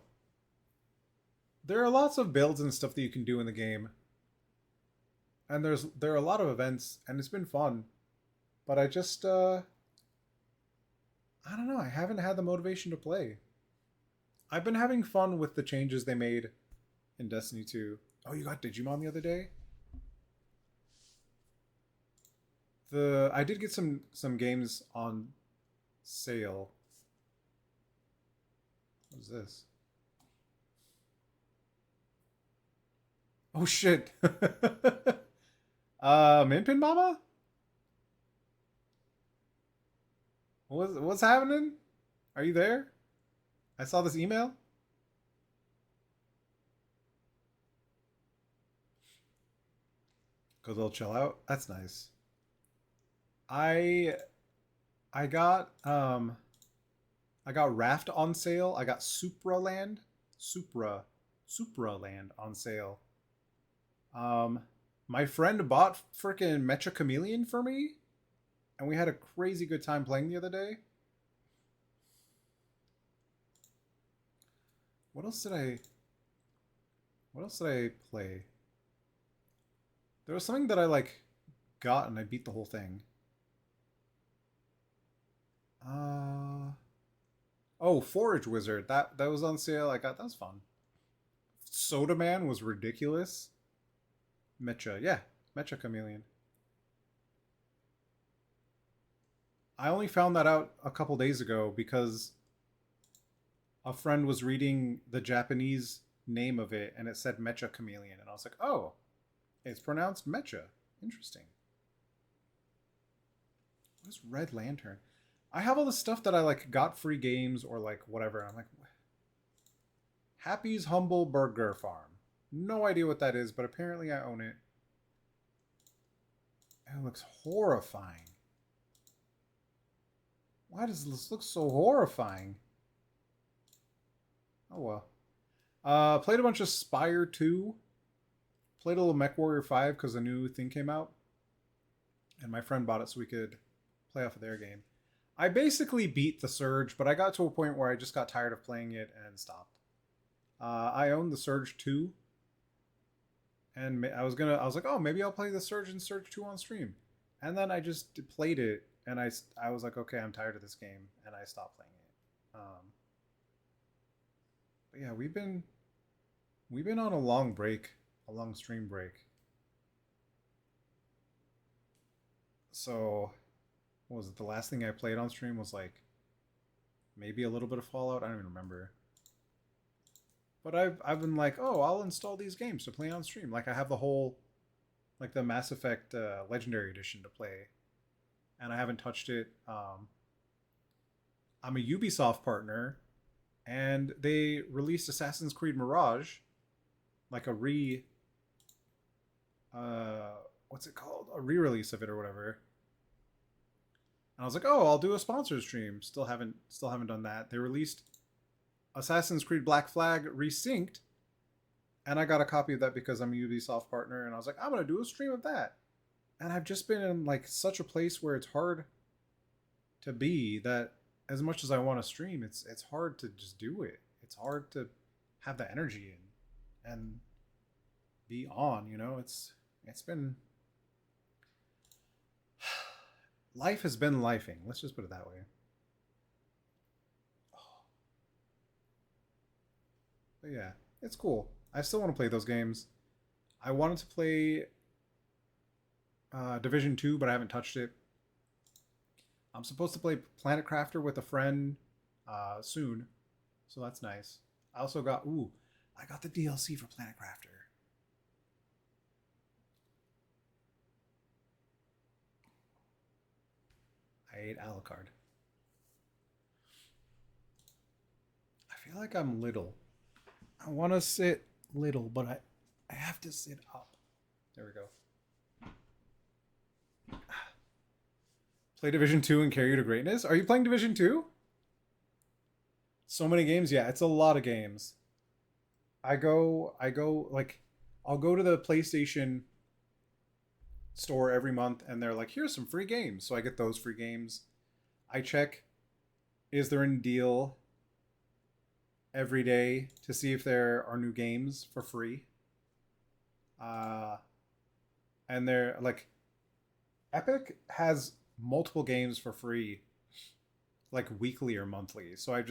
There are lots of builds and stuff that you can do in the game, and there are a lot of events, and it's been fun. But I don't know. I haven't had the motivation to play. I've been having fun with the changes they made in Destiny 2. Oh, you got Digimon the other day? The I did get some games on sale. What is this? Oh shit. Minpin Mama? What's happening? Are you there? I saw this email. Go they'll chill out. That's nice. I I got I got Raft on sale. I got Supra Supra Land on sale. Um my friend bought freaking Mecha Chameleon for me, and we had a crazy good time playing the other day. What else did I what else did I play? There was something that I like got and I beat the whole thing. Uh oh, Forage Wizard. That was on sale. I got that was fun. Soda Man was ridiculous. Mecha, yeah, Mecha Chameleon. I only found that out a couple days ago because a friend was reading the Japanese name of it and it said Mecha Chameleon, and I was like, oh, it's pronounced Mecha. Interesting. What's Red Lantern? I have all the stuff that I like got free games or like whatever. I'm like, Happy's Humble Burger Farm. No idea what that is, but apparently I own it. It looks horrifying. Why does this look so horrifying? Oh well. Played a bunch of Spire 2. Played a little MechWarrior 5 because a new thing came out. And my friend bought it so we could play off of their game. I basically beat the Surge, but I got to a point where I just got tired of playing it and stopped. I own the Surge 2. And I was like, oh, maybe I'll play the Surge and Surge 2 on stream. And then I just played it, and I was like, okay, I'm tired of this game, and I stopped playing it. But yeah, we've been on a long break, a long stream break. So, what was it? The last thing I played on stream was like maybe a little bit of Fallout. I don't even remember. But I've been like, oh, I'll install these games to play on stream. Like I have the whole, like the Mass Effect Legendary Edition to play, and I haven't touched it. I'm a Ubisoft partner, and they released Assassin's Creed Mirage, like a uh, what's it called? A re-release of it or whatever. And I was like, oh, I'll do a sponsor stream. Still haven't done that. They released Assassin's Creed Black Flag Resynced, and I got a copy of that because I'm a Ubisoft partner, and I was like, I'm gonna do a stream of that. And I've just been in like such a place where it's hard to be that as much as I want to stream, it's hard to just do it. It's hard to have the energy and be on, you know? It's been life has been lifing. Let's just put it that way. But yeah, it's cool. I still want to play those games. I wanted to play Division 2, but I haven't touched it. I'm supposed to play Planet Crafter with a friend soon, so that's nice. I also got I got the DLC for Planet Crafter. I ate Alucard. I feel like I'm little. I want to sit little, but I have to sit up. There we go. Play Division 2 and carry you to greatness? Are you playing Division 2? So many games? Yeah, it's a lot of games. I go like I'll go to the PlayStation store every month and they're like, here's some free games. So I get those free games. I check, is there any deal every day to see if there are new games for free. And they're like, Epic has multiple games for free, like weekly or monthly. So I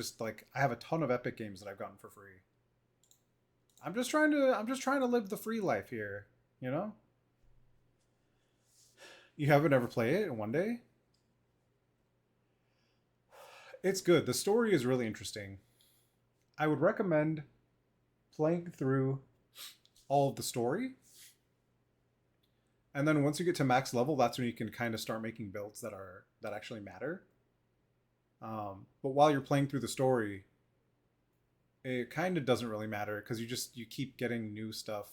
have a ton of Epic games that I've gotten for free. I'm just trying to live the free life here, you know? You haven't ever played it in one day? It's good. The story is really interesting. I would recommend playing through all of the story. And then once you get to max level, that's when you can kind of start making builds that actually matter. But while you're playing through the story, it kind of doesn't really matter because you keep getting new stuff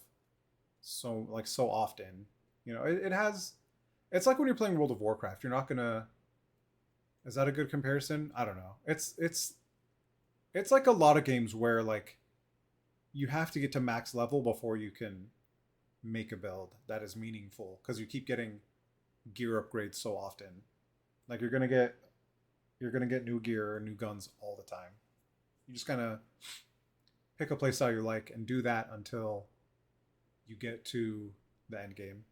so often. You know, it's like when you're playing World of Warcraft. You're not gonna. Is that a good comparison? I don't know. It's like a lot of games where like you have to get to max level before you can make a build that is meaningful because you keep getting gear upgrades so often. Like you're gonna get new gear or new guns all the time. You just kind of pick a playstyle you like and do that until you get to the end game.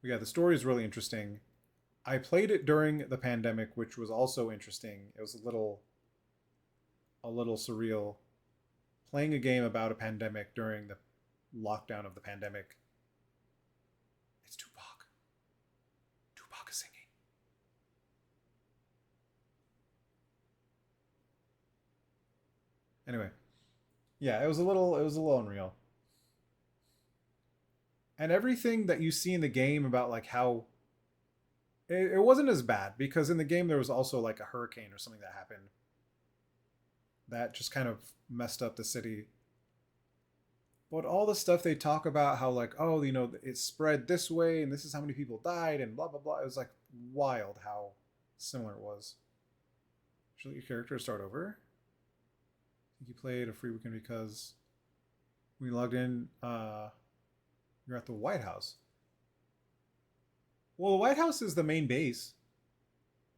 But yeah, the story is really interesting. I played it during the pandemic, which was also interesting. It was a little surreal playing a game about a pandemic during the lockdown of the pandemic. It's Tupac. Tupac is singing. Anyway, yeah, it was a little unreal. And everything that you see in the game about like how it wasn't as bad because in the game there was also like a hurricane or something that happened that just kind of messed up the city. But all the stuff they talk about how like, oh, you know, it spread this way and this is how many people died and blah blah blah. It was like wild how similar it was. Should let your character start over. I think you played a free weekend because when you logged in, you're at the White House. Well, the White House is the main base.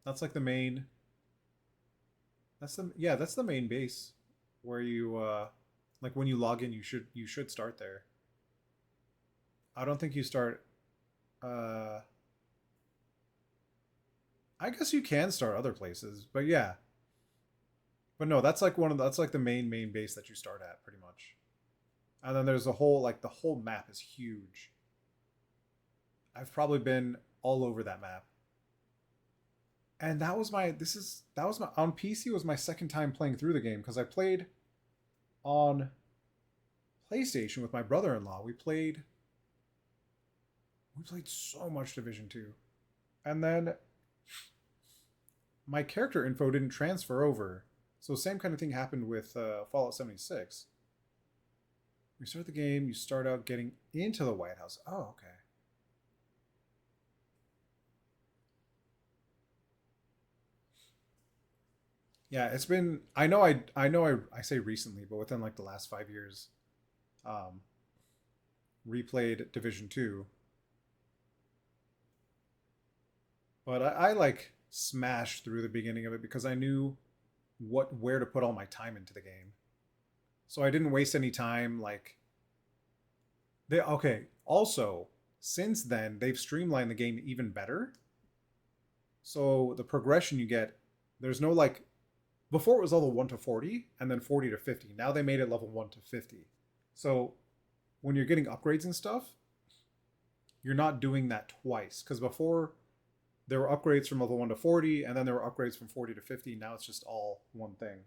That's like the main. That's the main base where you like when you log in, you should start there. I don't think you start. Uh, I guess you can start other places, but yeah. But no, that's like the main base that you start at pretty much. And then there's a whole like the whole map is huge. I've probably been all over that map. And that was my on PC was my second time playing through the game because I played on PlayStation with my brother-in-law. We played so much Division 2. And then my character info didn't transfer over. So same kind of thing happened with Fallout 76. You start the game, you start out getting into the White House. Oh, okay. Yeah, it's been. I say recently, but within like the last 5 years, um, replayed Division 2. But I like smashed through the beginning of it because I knew where to put all my time into the game. So I didn't waste any time. Like they okay. Also, since then they've streamlined the game even better. So the progression you get, there's no like before it was level 1 to 40 and then 40 to 50. Now they made it level 1 to 50. So when you're getting upgrades and stuff, you're not doing that twice. Because before there were upgrades from level 1 to 40, and then there were upgrades from 40 to 50. Now it's just all one thing.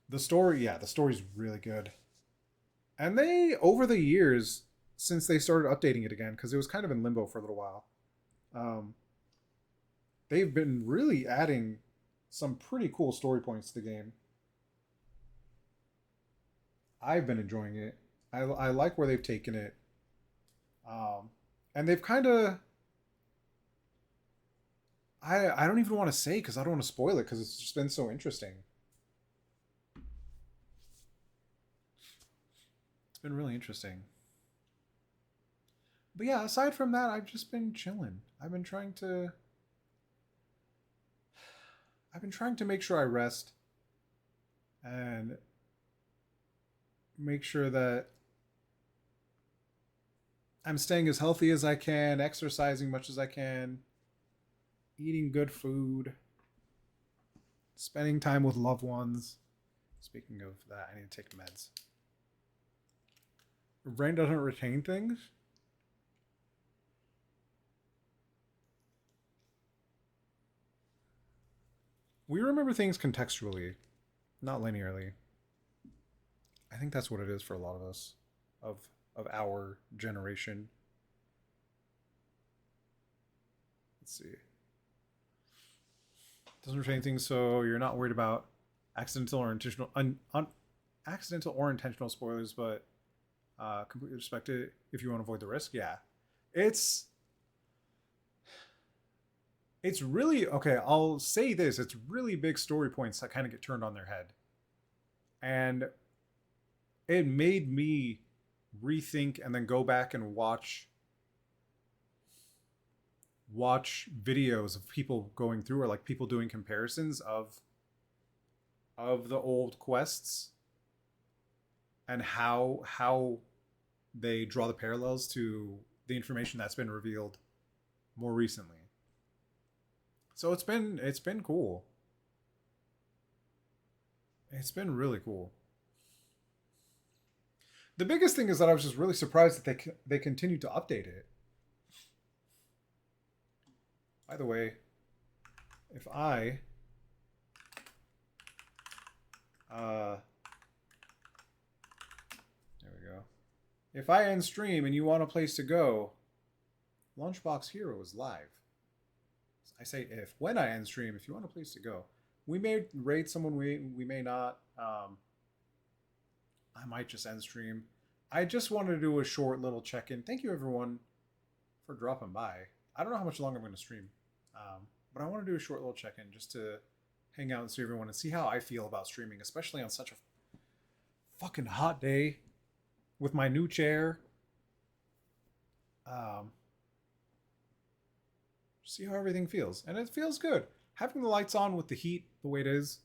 The story, yeah, the story's really good. And they, over the years, since they started updating it again, because it was kind of in limbo for a little while, um, they've been really adding some pretty cool story points to the game. I've been enjoying it. I like where they've taken it. Um, and they've kind of, I don't even want to say because I don't want to spoil it because it's just been so interesting. It's been really interesting. But yeah, aside from that, I've just been chilling. I've been trying to make sure I rest and make sure that I'm staying as healthy as I can, exercising much as I can, eating good food, spending time with loved ones. Speaking of that, I need to take meds. Your brain doesn't retain things. We remember things contextually, not linearly. I think that's what it is for a lot of us, of of our generation. Let's see. Doesn't retain things, so you're not worried about accidental or intentional accidental or intentional spoilers, but completely respect it if you want to avoid the risk. Yeah, it's it's really okay. I'll say this: it's really big story points that kind of get turned on their head, and it made me rethink and then go back and watch videos of people going through or like people doing comparisons of the old quests and how they draw the parallels to the information that's been revealed more recently. So it's been cool. It's been really cool. The biggest thing is that I was just really surprised that they continued to update it. By the way, if I uh there we go. If I end stream and you want a place to go, Lunchbox Hero is live. I say if. When I end stream, if you want a place to go. We may raid someone, we may not. I might just end stream. I just wanted to do a short little check-in. Thank you everyone for dropping by. I don't know how much longer I'm going to stream, but I want to do a short little check-in just to hang out and see everyone and see how I feel about streaming, especially on such a fucking hot day with my new chair. Um, see how everything feels, and it feels good. Having the lights on with the heat the way it is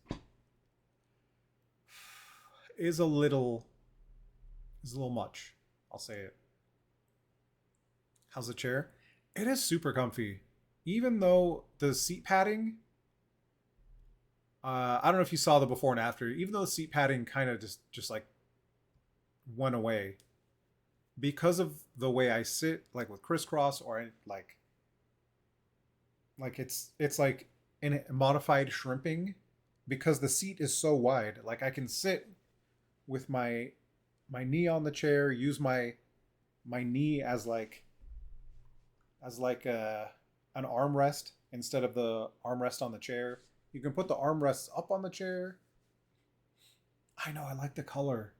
a little much. I'll say it. How's the chair? It is super comfy. Even though the seat padding, I don't know if you saw the before and after. Even though the seat padding kind of just like went away because of the way I sit, like with crisscross or like it's like in modified shrimping because the seat is so wide. Like I can sit with my knee on the chair, use my knee as like an armrest instead of the armrest on the chair. You can put the armrests up on the chair. I know, I like the color.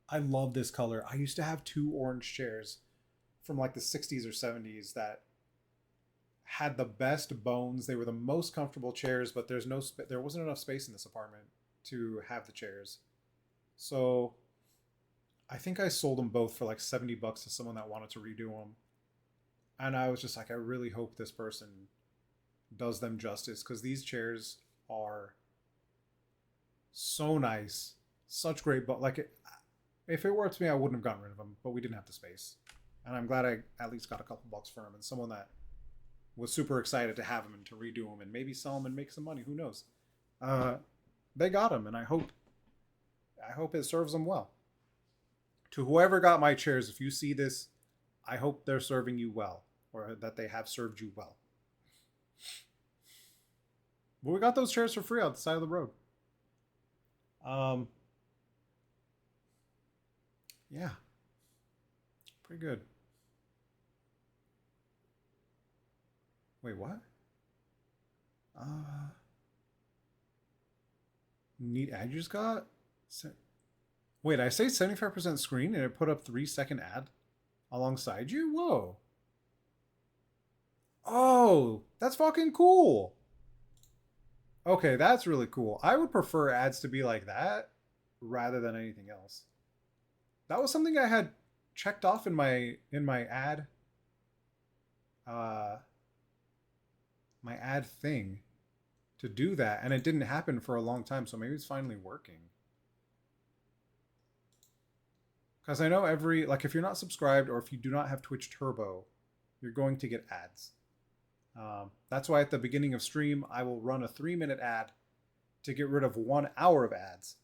I love this color. I used to have two orange chairs from like the 60s or 70s that had the best bones. They were the most comfortable chairs, but there wasn't enough space in this apartment to have the chairs. So I think I sold them both for like $70 to someone that wanted to redo them. And I was just like, I really hope this person does them justice because these chairs are so nice, such great. But like, if it were up to me, I wouldn't have gotten rid of them. But we didn't have the space, and I'm glad I at least got a couple bucks for them and someone that was super excited to have them and to redo them and maybe sell them and make some money. Who knows? Uh, they got them, and I hope it serves them well. To whoever got my chairs, if you see this, I hope they're serving you well, or that they have served you well. But we got those chairs for free out the side of the road. Um, yeah, pretty good. Wait, what? Uh, neat ad you just got? Wait, I say 75% screen and it put up 3 second ad alongside you? Whoa. Oh, that's fucking cool. Okay, that's really cool. I would prefer ads to be like that rather than anything else. That was something I had checked off in my ad uh my ad thing to do that and it didn't happen for a long time, so maybe it's finally working. Cuz I know every like if you're not subscribed or if you do not have Twitch Turbo, you're going to get ads. That's why at the beginning of stream, I will run a 3 minute ad to get rid of 1 hour of ads.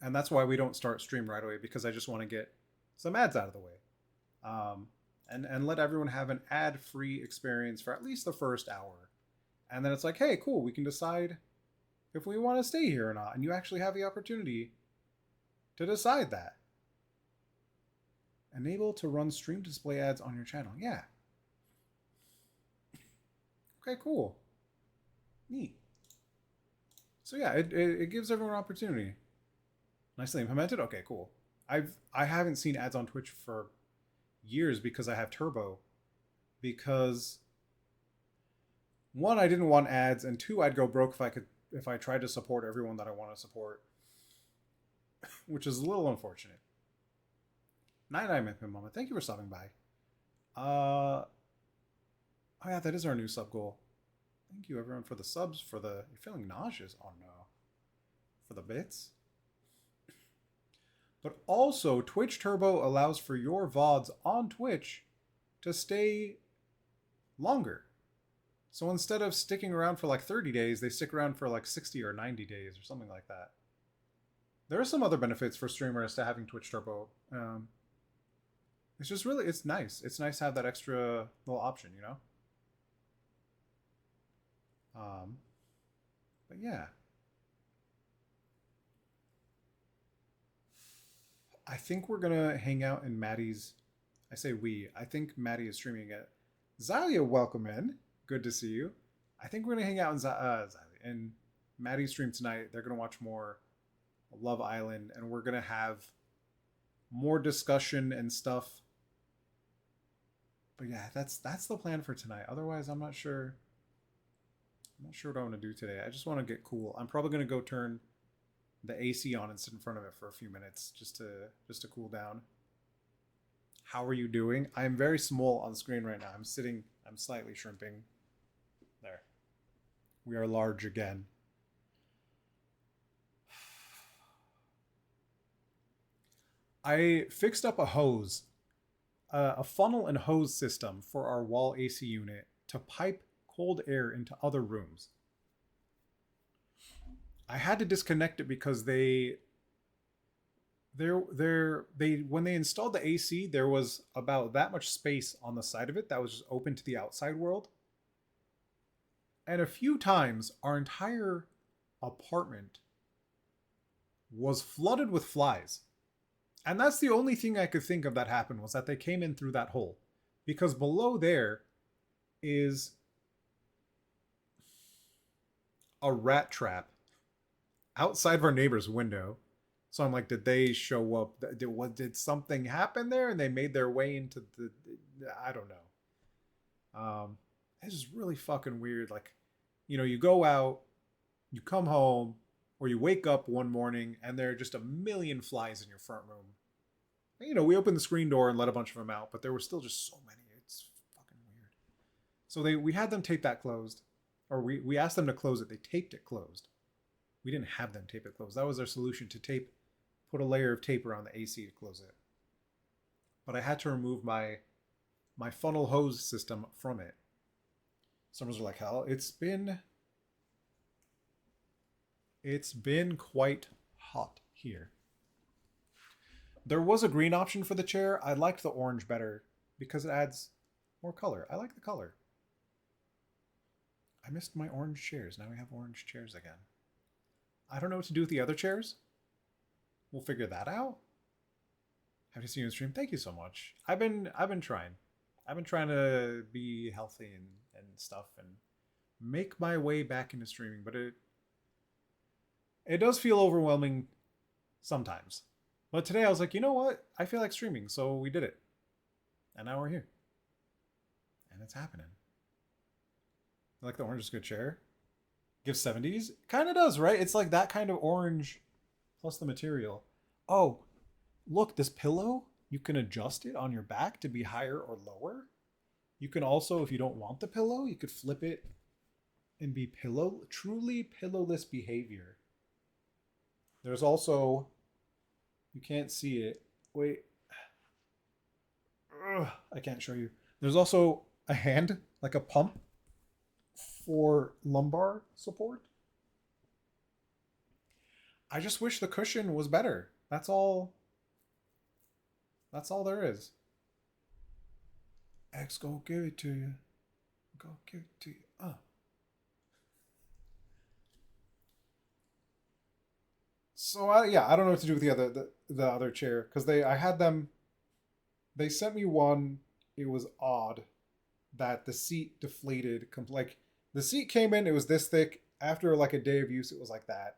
And that's why we don't start stream right away because I just want to get some ads out of the way. And let everyone have an ad-free experience for at least the first hour. And then it's like, hey, cool, we can decide if we want to stay here or not. And you actually have the opportunity to decide that. Enable to run stream display ads on your channel. Yeah. Okay, cool. Neat. So yeah, it gives everyone an opportunity. Nicely implemented. Okay, cool. I haven't seen ads on Twitch for years because I have Turbo. Because one, I didn't want ads, and two, I'd go broke if I tried to support everyone that I want to support, which is a little unfortunate. 99 Moment. Thank you for stopping by. Oh yeah, that is our new sub goal. Thank you everyone for the subs. You're feeling nauseous. Oh no. For the bits. But also, Twitch Turbo allows for your VODs on Twitch to stay longer. So instead of sticking around for like 30 days, they stick around for like 60 or 90 days or something like that. There are some other benefits for streamers to having Twitch Turbo. It's just really, it's nice. It's nice to have that extra little option, you know? But yeah. I think we're gonna hang out in Maddie's. I say we. I think Maddie is streaming it. Zalia, welcome in. Good to see you. I think we're gonna hang out in Zalia and Maddie's stream tonight. They're gonna watch more Love Island, and we're gonna have more discussion and stuff. But yeah, that's the plan for tonight. Otherwise, I'm not sure. I'm not sure what I want to do today. I just want to get cool. I'm probably gonna go turn the AC on and sit in front of it for a few minutes just to cool down. How are you doing? I am very small on the screen right now. I'm slightly shrimping. There. We are large again. I fixed up a hose, a funnel and hose system for our wall AC unit to pipe cold air into other rooms. I had to disconnect it because they when they installed the AC, there was about that much space on the side of it that was just open to the outside world. And a few times our entire apartment was flooded with flies. And that's the only thing I could think of that happened was that they came in through that hole. Because below there is a rat trap outside of our neighbor's window. So I'm like, did they show up? Did something happen there? And they made their way into the. I don't know. It's just really fucking weird. Like, you go out, you come home, or you wake up one morning and there are just a million flies in your front room. We opened the screen door and let a bunch of them out, but there were still just so many. It's fucking weird. So we had them tape that closed, or we asked them to close it. They taped it closed. We didn't have them tape it closed. That was their solution, to put a layer of tape around the AC to close it. But I had to remove my funnel hose system from it. Summers are like hell. It's been quite hot here. There was a green option for the chair. I liked the orange better because it adds more color. I like the color. I missed my orange chairs. Now we have orange chairs again. I don't know what to do with the other chairs. We'll figure that out. Have you seen you on stream? Thank you so much. I've been trying. I've been trying to be healthy and stuff and make my way back into streaming, but it does feel overwhelming sometimes. But today I was like, you know what? I feel like streaming, so we did it. And now we're here. And it's happening. I like the orange is a good chair. Gives 70s. Kind of does, right? It's like that kind of orange plus the material. Oh, look, this pillow, you can adjust it on your back to be higher or lower. You can also, if you don't want the pillow, you could flip it and be truly pillowless behavior. There's also, you can't see it. Wait. Ugh, I can't show you. There's also a hand, like a pump for lumbar support. I just wish the cushion was better. That's all there is. X, go give it to you. Go give it to you. So I don't know what to do with the other chair because I had them. They sent me one. It was odd that the seat deflated. Like the seat came in, it was this thick. After like a day of use, it was like that.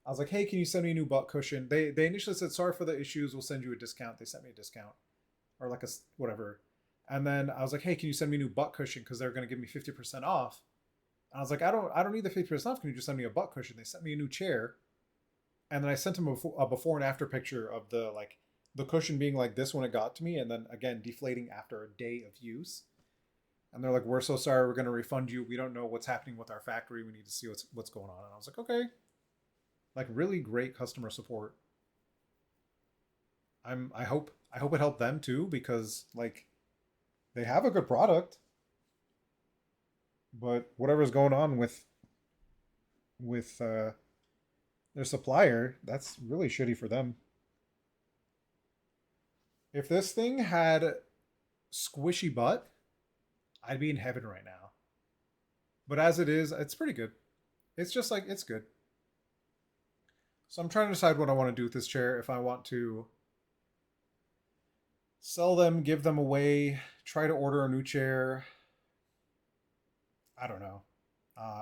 I was like, hey, can you send me a new butt cushion? They initially said, sorry for the issues, we'll send you a discount. They sent me a discount or like a whatever. And then I was like, hey, can you send me a new butt cushion? Because they're going to give me 50% off. And I was like, I don't need the 50% off. Can you just send me a butt cushion? They sent me a new chair. And then I sent them a before and after picture of the cushion being like this when it got to me. And then again, deflating after a day of use. And they're like, we're so sorry. We're going to refund you. We don't know what's happening with our factory. We need to see what's going on. And I was like, okay. Like really great customer support. I hope it helped them too, because like they have a good product. But whatever's going on with their supplier, that's really shitty for them. If this thing had squishy butt, I'd be in heaven right now. But as it is, it's pretty good. It's just like, it's good. So I'm trying to decide what I want to do with this chair. If I want to sell them, give them away, try to order a new chair. I don't know.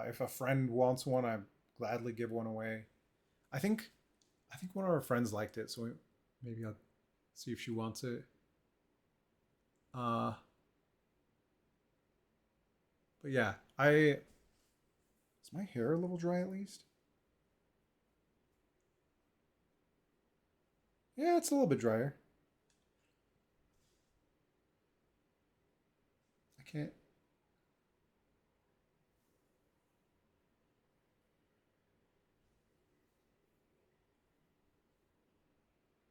If a friend wants one, I'd gladly give one away. I think one of our friends liked it, so maybe I'll see if she wants it. But yeah, is my hair a little dry at least? Yeah, it's a little bit drier. I can't.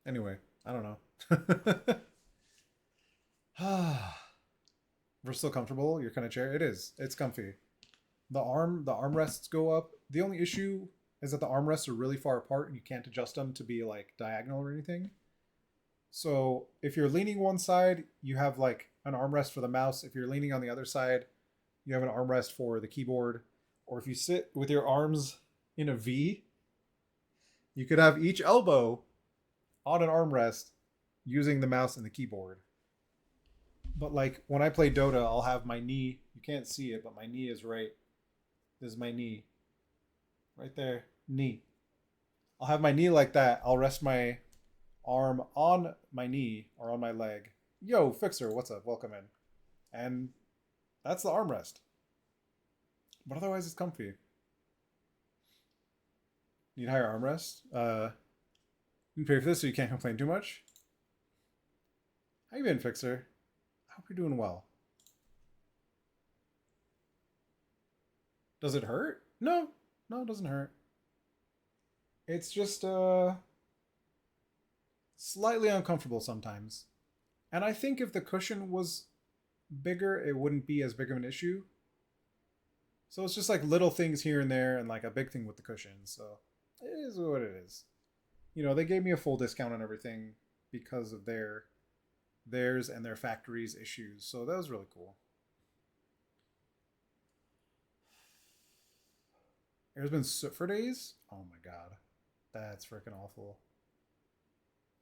Anyway, I don't know. We're still comfortable. Your kind of chair. It is. It's comfy. The armrests go up. The only issue is that the armrests are really far apart and you can't adjust them to be like diagonal or anything. So if you're leaning one side, you have like an armrest for the mouse. If you're leaning on the other side, you have an armrest for the keyboard. Or if you sit with your arms in a V, you could have each elbow on an armrest using the mouse and the keyboard. But like when I play Dota, I'll have my knee. You can't see it, but my knee is right. This is my knee. Right there. Knee. I'll have my knee like that. I'll rest my arm on my knee or on my leg. Yo, Fixer, what's up? Welcome in. And that's the armrest. But otherwise, it's comfy. Need higher armrest? You can pay for this so you can't complain too much. How you been, Fixer? I hope you're doing well. Does it hurt? No. No, it doesn't hurt. It's just slightly uncomfortable sometimes. And I think if the cushion was bigger, it wouldn't be as big of an issue. So it's just like little things here and there and like a big thing with the cushion. So it is what it is. You know, they gave me a full discount on everything because of theirs and their factory's issues. So that was really cool. There's been soot for days? Oh my god. That's freaking awful.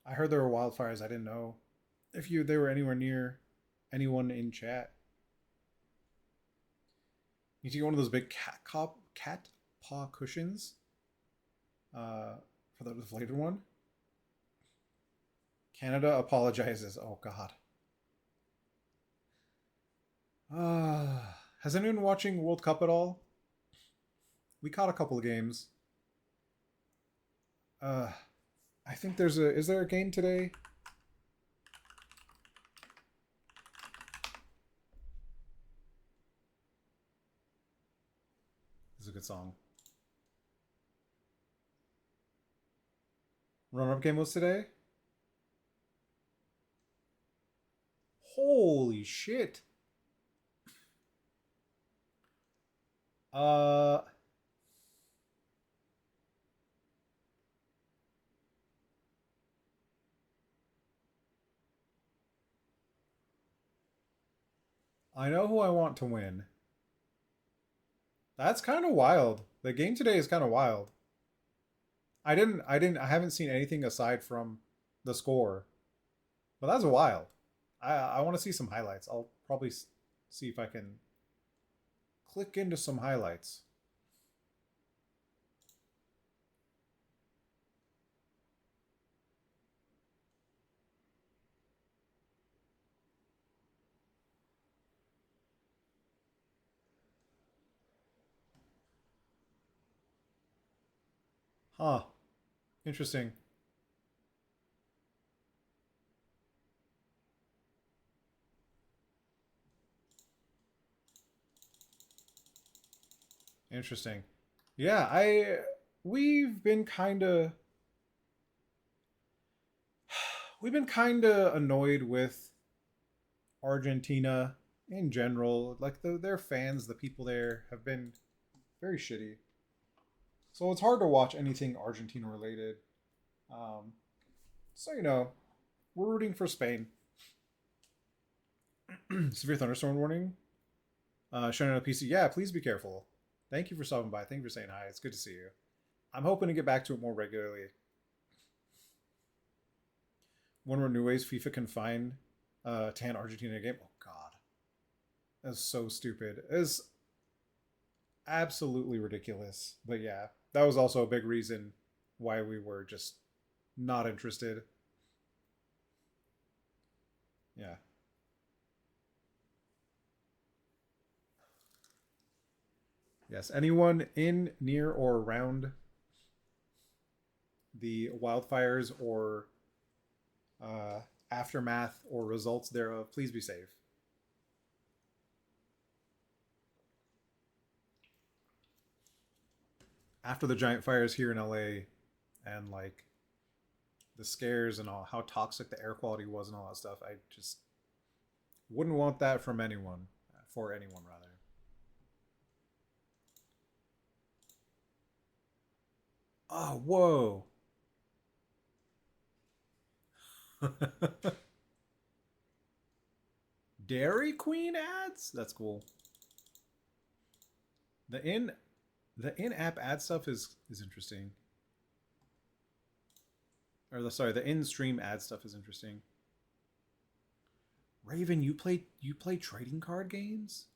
I heard there were wildfires. I didn't know if they were anywhere near anyone in chat. You need to get one of those big cat paw cushions for the deflated one. Canada apologizes. Oh god. Has anyone watching World Cup at all? We caught a couple of games. I think is there a game today? This is a good song. Run-up game was today? Holy shit. I know who I want to win. That's kind of wild. The game today is kind of wild. I haven't seen anything aside from the score. But that's wild. I want to see some highlights. I'll probably see if I can click into some highlights. Huh. Interesting. Interesting. Yeah, we've been kind of annoyed with Argentina in general. Like their fans, the people there have been very shitty. So it's hard to watch anything Argentina related. Um, so you know, we're rooting for Spain. Severe thunderstorm warning. Showing on a PC. Yeah, please be careful. Thank you for stopping by. Thank you for saying hi. It's good to see you. I'm hoping to get back to it more regularly. One more new ways FIFA can find Tan Argentina game. Oh god, that's so stupid. It's absolutely ridiculous. But yeah, that was also a big reason why we were just not interested. Yeah. Yes. Anyone in, near, or around the wildfires or aftermath or results thereof, please be safe. After the giant fires here in LA and like the scares and all how toxic the air quality was and all that stuff, I just wouldn't want that from anyone, for anyone rather. Oh, whoa. Dairy Queen ads? That's cool. The in the in-app ad stuff is interesting. Or the in-stream ad stuff is interesting. Raven, you play trading card games?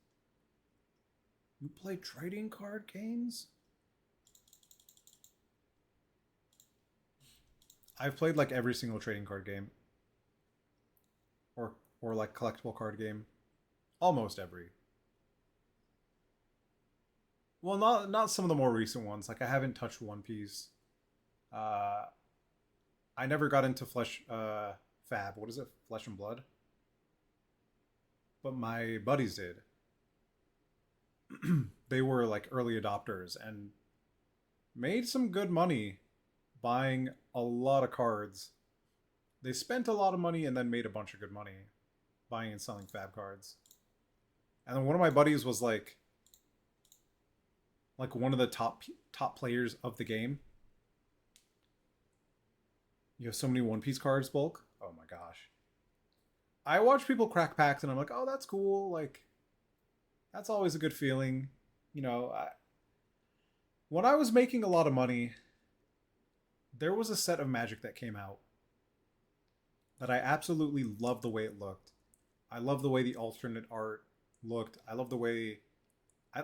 You play trading card games? I've played like every single trading card game, or like collectible card game, almost every. Well, not some of the more recent ones. Like I haven't touched One Piece. Uh, I never got into Flesh Fab. What is it? Flesh and Blood. But my buddies did. They were like early adopters and made some good money buying a lot of cards. They spent a lot of money and then made a bunch of good money buying and selling Fab cards. And then one of my buddies was like one of the top players of the game. You have so many One Piece cards, bulk. Oh my gosh. I watch people crack packs and I'm like, oh, that's cool. Like, that's always a good feeling. You know, when I was making a lot of money, there was a set of Magic that came out that I absolutely loved the way it looked. I love the way the alternate art looked. I love the way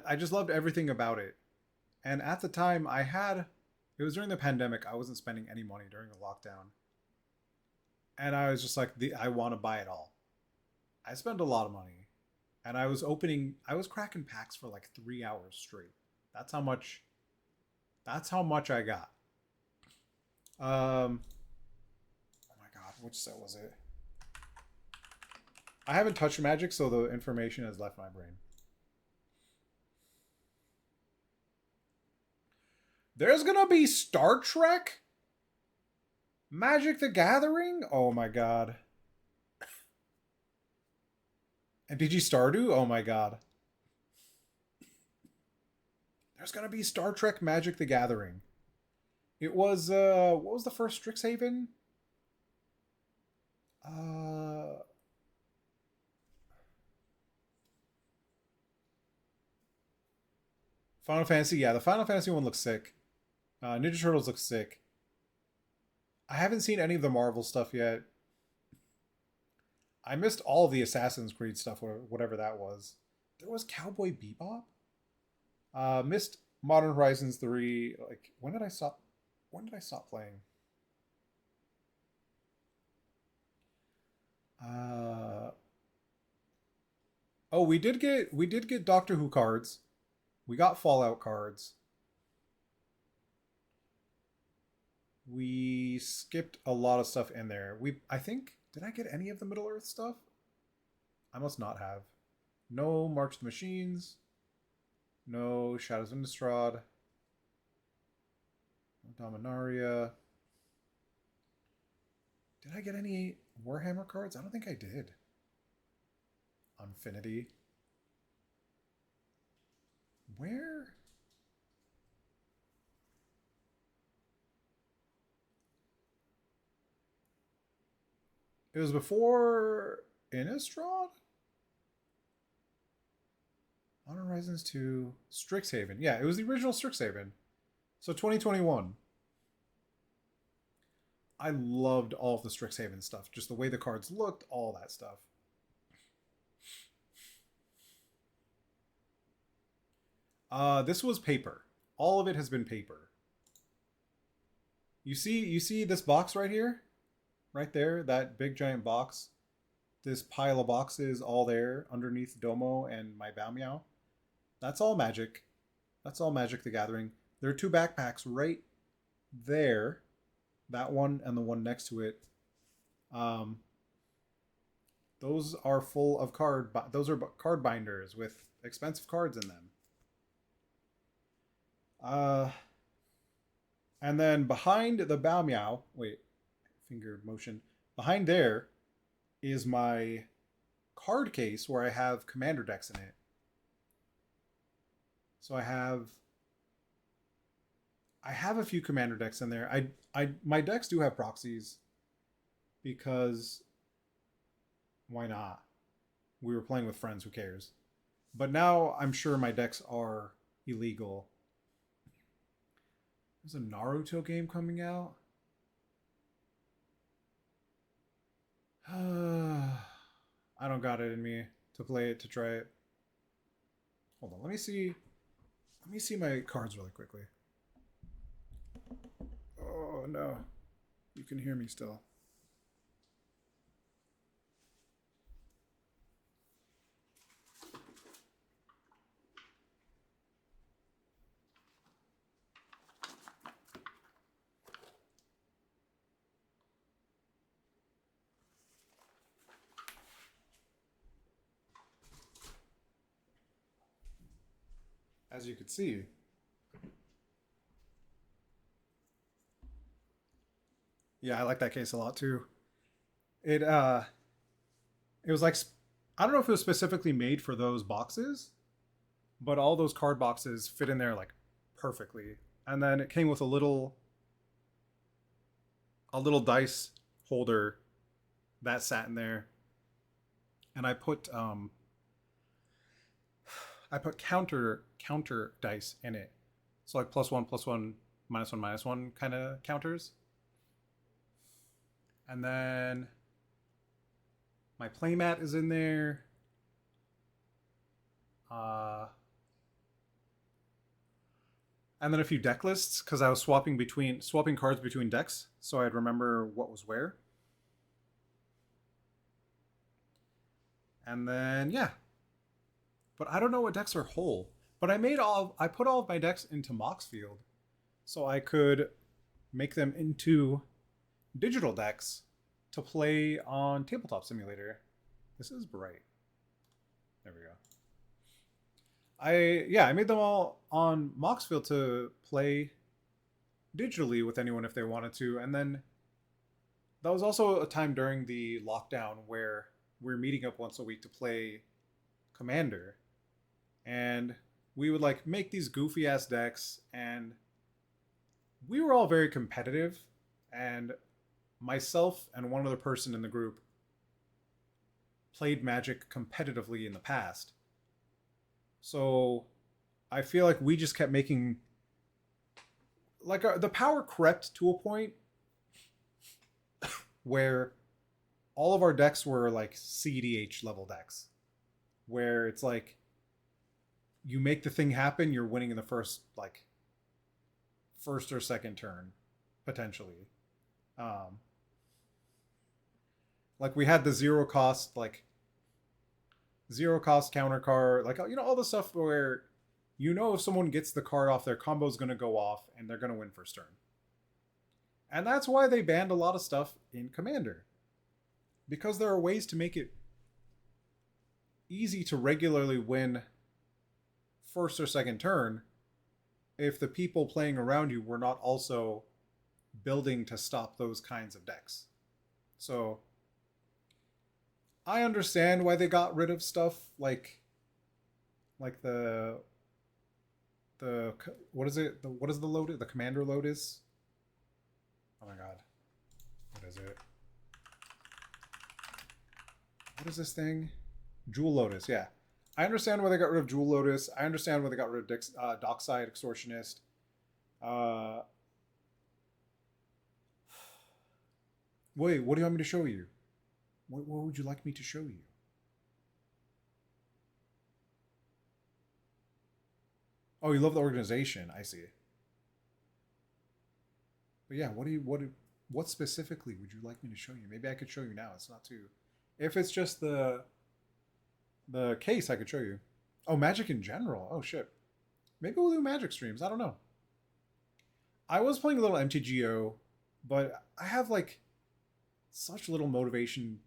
I just loved everything about it. And at the time, it was during the pandemic. I wasn't spending any money during the lockdown, and I was just like, I want to buy it all. I spent a lot of money, and I was cracking packs for like 3 hours straight. That's how much. That's how much I got. Oh my god, which set was it? I haven't touched Magic, so the information has left my brain. There's gonna be Star Trek? Magic the Gathering? Oh my god. MTG Stardew? Oh my god. There's gonna be Star Trek Magic the Gathering. It was what was the first Strixhaven? Uh Final Fantasy, yeah, the Final Fantasy one looks sick. Ninja Turtles looks sick. I haven't seen any of the Marvel stuff yet. I missed all of the Assassin's Creed stuff, or whatever that was. There was Cowboy Bebop. Missed Modern Horizons 3. Like, when did I stop? When did I stop playing? Uh, oh, we did get Doctor Who cards. We got Fallout cards. We skipped a lot of stuff in there. I think, did I get any of the Middle Earth stuff? I must not have. No March of the Machines. No Shadows of Innistrad. No Dominaria. Did I get any Warhammer cards? I don't think I did. Infinity. Where? It was before Innistrad? On Horizons 2. Strixhaven. Yeah, it was the original Strixhaven. So 2021. I loved all of the Strixhaven stuff. Just the way the cards looked, all that stuff. This was paper. All of it has been paper. You see this box right here? Right there, that big giant box. This pile of boxes all there underneath Domo and my Bao Meow. That's all Magic. That's all Magic the Gathering. There are two backpacks right there. That one and the one next to it. Um, those are full of those are card binders with expensive cards in them. Uh, and then behind the Bao Meow, wait, finger motion. Behind there is my card case where I have commander decks in it. So I have a few commander decks in there. My decks do have proxies because why not? We were playing with friends, who cares? But now I'm sure my decks are illegal. There's a Naruto game coming out. I don't got it in me to play it, to try it. Hold on, let me see. My cards really quickly. Oh no. You can hear me still. As you could see, yeah, I like that case a lot too. It uh, it was like I don't know if it was specifically made for those boxes, but all those card boxes fit in there like perfectly. And then it came with a little dice holder that sat in there, and I put counter dice in it, so like +1 +1 -1 -1 kind of counters, and then my playmat is in there. Uh, and then a few deck lists because I was swapping cards between decks, so I'd remember what was where. And then yeah, but I don't know what decks are whole. But I put all of my decks into Moxfield, so I could make them into digital decks to play on Tabletop Simulator. This is bright. There we go. I made them all on Moxfield to play digitally with anyone if they wanted to, and then that was also a time during the lockdown where we were meeting up once a week to play Commander, and we would like make these goofy ass decks, and we were all very competitive, and myself and one other person in the group played Magic competitively in the past. So I feel like we just kept making like the power crept to a point where all of our decks were like CDH level decks, where it's like you make the thing happen, you're winning in the first or second turn potentially. Um, like we had the zero cost counter card, like all the stuff where if someone gets the card off, their combo's going to go off and they're going to win first turn. And that's why they banned a lot of stuff in Commander, because there are ways to make it easy to regularly win first or second turn if the people playing around you were not also building to stop those kinds of decks. So I understand why they got rid of stuff like the what is it? What is the load? The Commander Lotus. Oh my god, what is it? What is this thing? Jewel Lotus. Yeah, I understand why they got rid of Jewel Lotus. I understand why they got rid of Dockside Extortionist. Uh, Wait, what do you want me to show you? What would you like me to show you? Oh, you love the organization. I see. But yeah, what specifically would you like me to show you? Maybe I could show you now. It's not too. If it's just the case, I could show you. Oh, Magic in general. Oh shit. Maybe we'll do Magic streams. I don't know. I was playing a little MTGO, but I have like such little motivation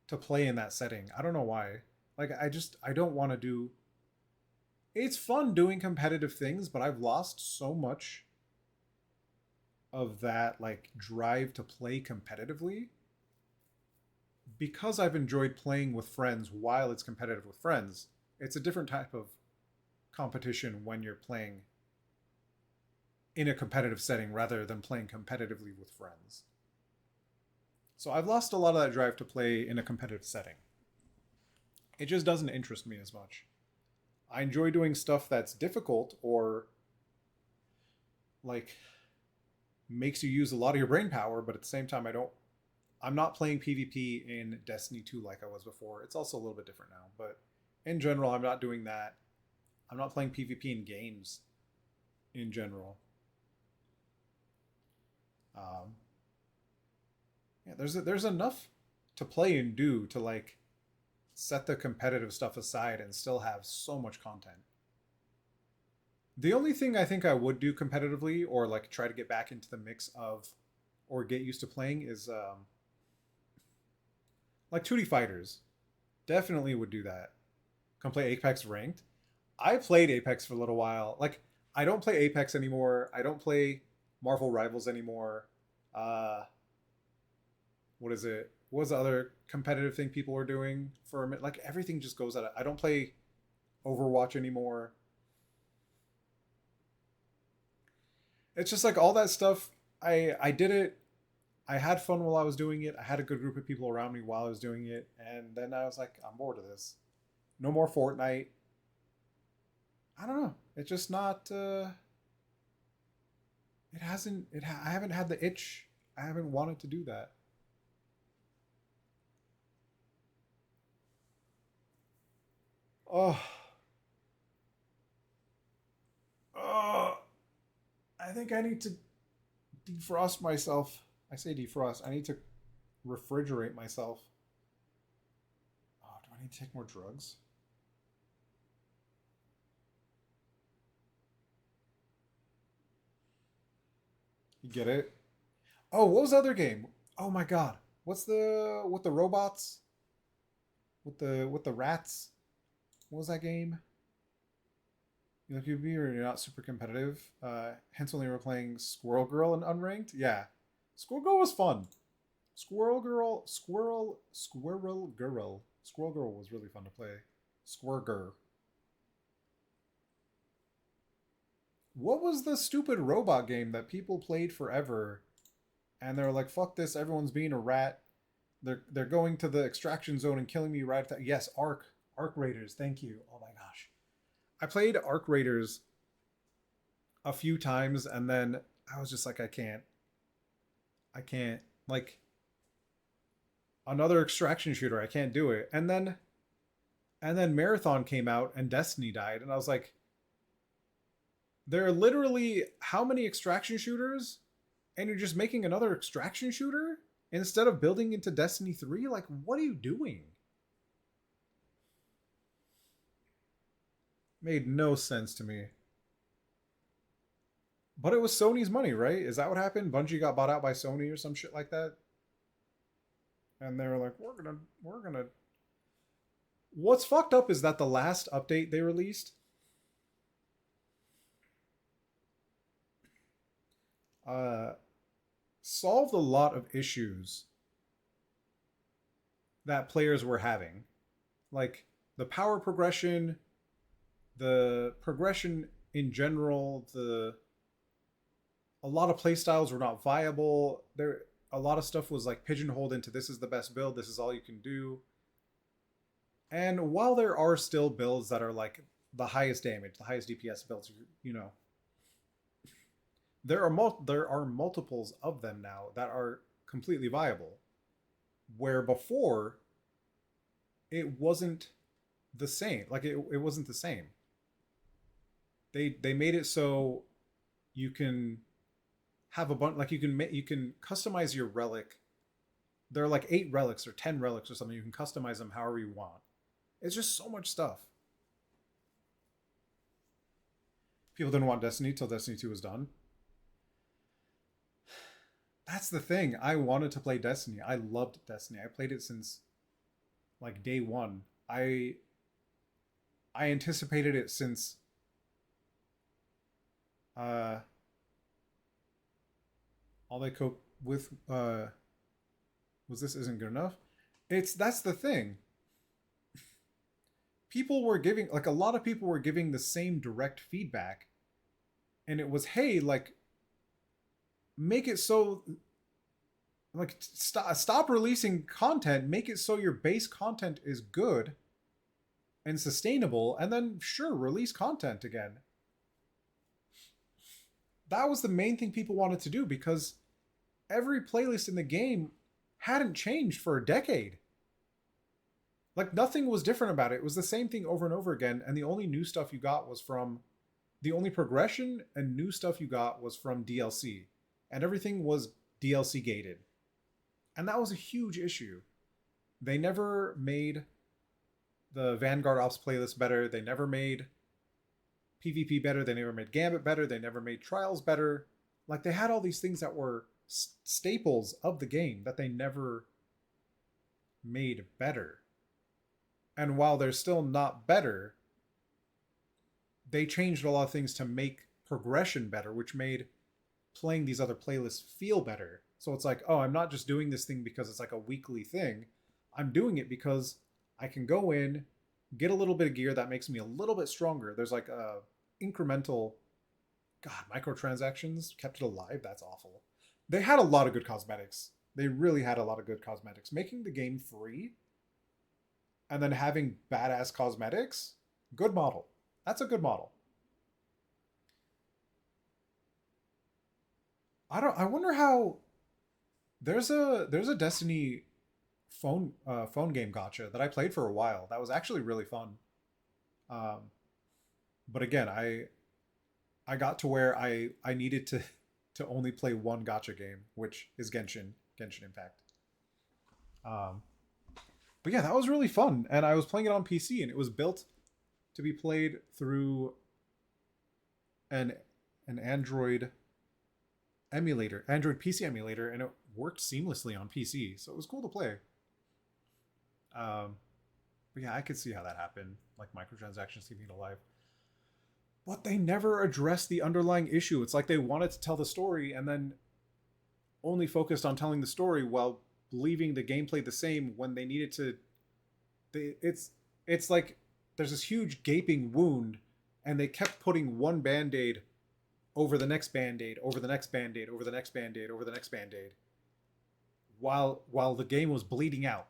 to play in that setting. I don't know why. Like I don't want to do. It's fun doing competitive things, but I've lost so much of that like drive to play competitively because I've enjoyed playing with friends while it's competitive with friends. It's a different type of competition when you're playing in a competitive setting rather than playing competitively with friends. So I've lost a lot of that drive to play in a competitive setting. It just doesn't interest me as much. I enjoy doing stuff that's difficult or like makes you use a lot of your brain power, but at the same time I'm not playing PvP in Destiny 2 like I was before. It's also a little bit different now, but in general I'm not doing that. I'm not playing PvP in games in general. Um, Yeah, there's enough to play and do to like set the competitive stuff aside and still have so much content. The only thing I think I would do competitively or like try to get back into the mix of or get used to playing is like 2D fighters. Definitely would do that. Come play Apex ranked. I played Apex for a little while. Like I don't play Apex anymore. I don't play Marvel Rivals anymore. Uh what is it? What was the other competitive thing people were doing for a minute? Like everything just goes out of, I don't play Overwatch anymore. It's just like all that stuff. I did it. I had fun while I was doing it. I had a good group of people around me while I was doing it, and then I was like, I'm bored of this. No more Fortnite. I don't know. It's just not. It hasn't. I haven't had the itch. I haven't wanted to do that. Oh, oh. I think I need to defrost myself. I say defrost. I need to refrigerate myself. Oh, do I need to take more drugs? You get it? Oh, what was the other game? Oh my god. What's the with the robots? With the rats? What was that game? You look, you're not super competitive. Hence, only we're playing Squirrel Girl and Unranked. Yeah, Squirrel Girl was fun. Squirrel Girl was really fun to play. Squirger. What was the stupid robot game that people played forever? And they're like, "Fuck this! Everyone's being a rat. They're going to the extraction zone and killing me right at that." Yes, Arc Raiders. Thank you. Oh my gosh, I played Arc Raiders a few times, and then I was just like, I can't. Like another extraction shooter, I can't do it. And then Marathon came out and Destiny died, and I was like, there are literally how many extraction shooters, and you're just making another extraction shooter instead of building into Destiny 3? Like, what are you doing? Made no sense to me. But it was Sony's money, right? Is that what happened? Bungie got bought out by Sony or some shit like that? And they were like, we're gonna. What's fucked up is that the last update they released uh, solved a lot of issues that players were having, like the power progression, the progression in general. The A lot of playstyles were not viable. There, a lot of stuff was like pigeonholed into this is the best build, this is all you can do. And while there are still builds that are like the highest damage, the highest DPS builds, there are multiples of them now that are completely viable. Where before it wasn't the same. Like it wasn't the same. They made it so you can have a bunch, like you can customize your relic. There are like 8 relics or 10 relics or something. You can customize them however you want. It's just so much stuff. People didn't want Destiny till Destiny 2 was done. That's the thing. I wanted to play Destiny. I loved Destiny. I played it since like day one. I anticipated it since uh all they cope with was this isn't good enough. It's That's the thing. People were giving, like, a lot of people were giving the same direct feedback, and it was, hey, like, make it so, like, stop releasing content, make it so your base content is good and sustainable, and then sure, release content again. That was the main thing people wanted to do, because every playlist in the game hadn't changed for a decade. Like, nothing was different about it. It was the same thing over and over again, and the only new stuff you got was from the only progression and new stuff you got was from DLC, and everything was DLC gated. And that was a huge issue. They never made the Vanguard Ops playlist better. They never made PvP better. They never made Gambit better. They never made Trials better. Like they had all these things that were staples of the game that they never made better. And while they're still not better, they changed a lot of things to make progression better, which made playing these other playlists feel better. So it's like, oh, I'm not just doing this thing because it's like a weekly thing. I'm doing it because I can go in, get a little bit of gear that makes me a little bit stronger. There's like a incremental, God, microtransactions kept it alive. That's awful. They had a lot of good cosmetics. They really had a lot of good cosmetics. Making the game free and then having badass cosmetics, good model. That's a good model. I wonder how there's a Destiny phone game gotcha that I played for a while. That was actually really fun. Um, but again, I got to where I needed to only play one gotcha game, which is Genshin Impact. Um, but yeah, that was really fun, and I was playing it on PC, and it was built to be played through an an Android PC emulator, and it worked seamlessly on PC, so it was cool to play. Um, but yeah, I could see how that happened, like microtransactions keeping it alive. But they never addressed the underlying issue. It's like they wanted to tell the story and then only focused on telling the story while leaving the gameplay the same when they needed to. It's like there's this huge gaping wound, and they kept putting one band-aid over the next band-aid, over the next band-aid, over the next band-aid, over the next band-aid, while the game was bleeding out.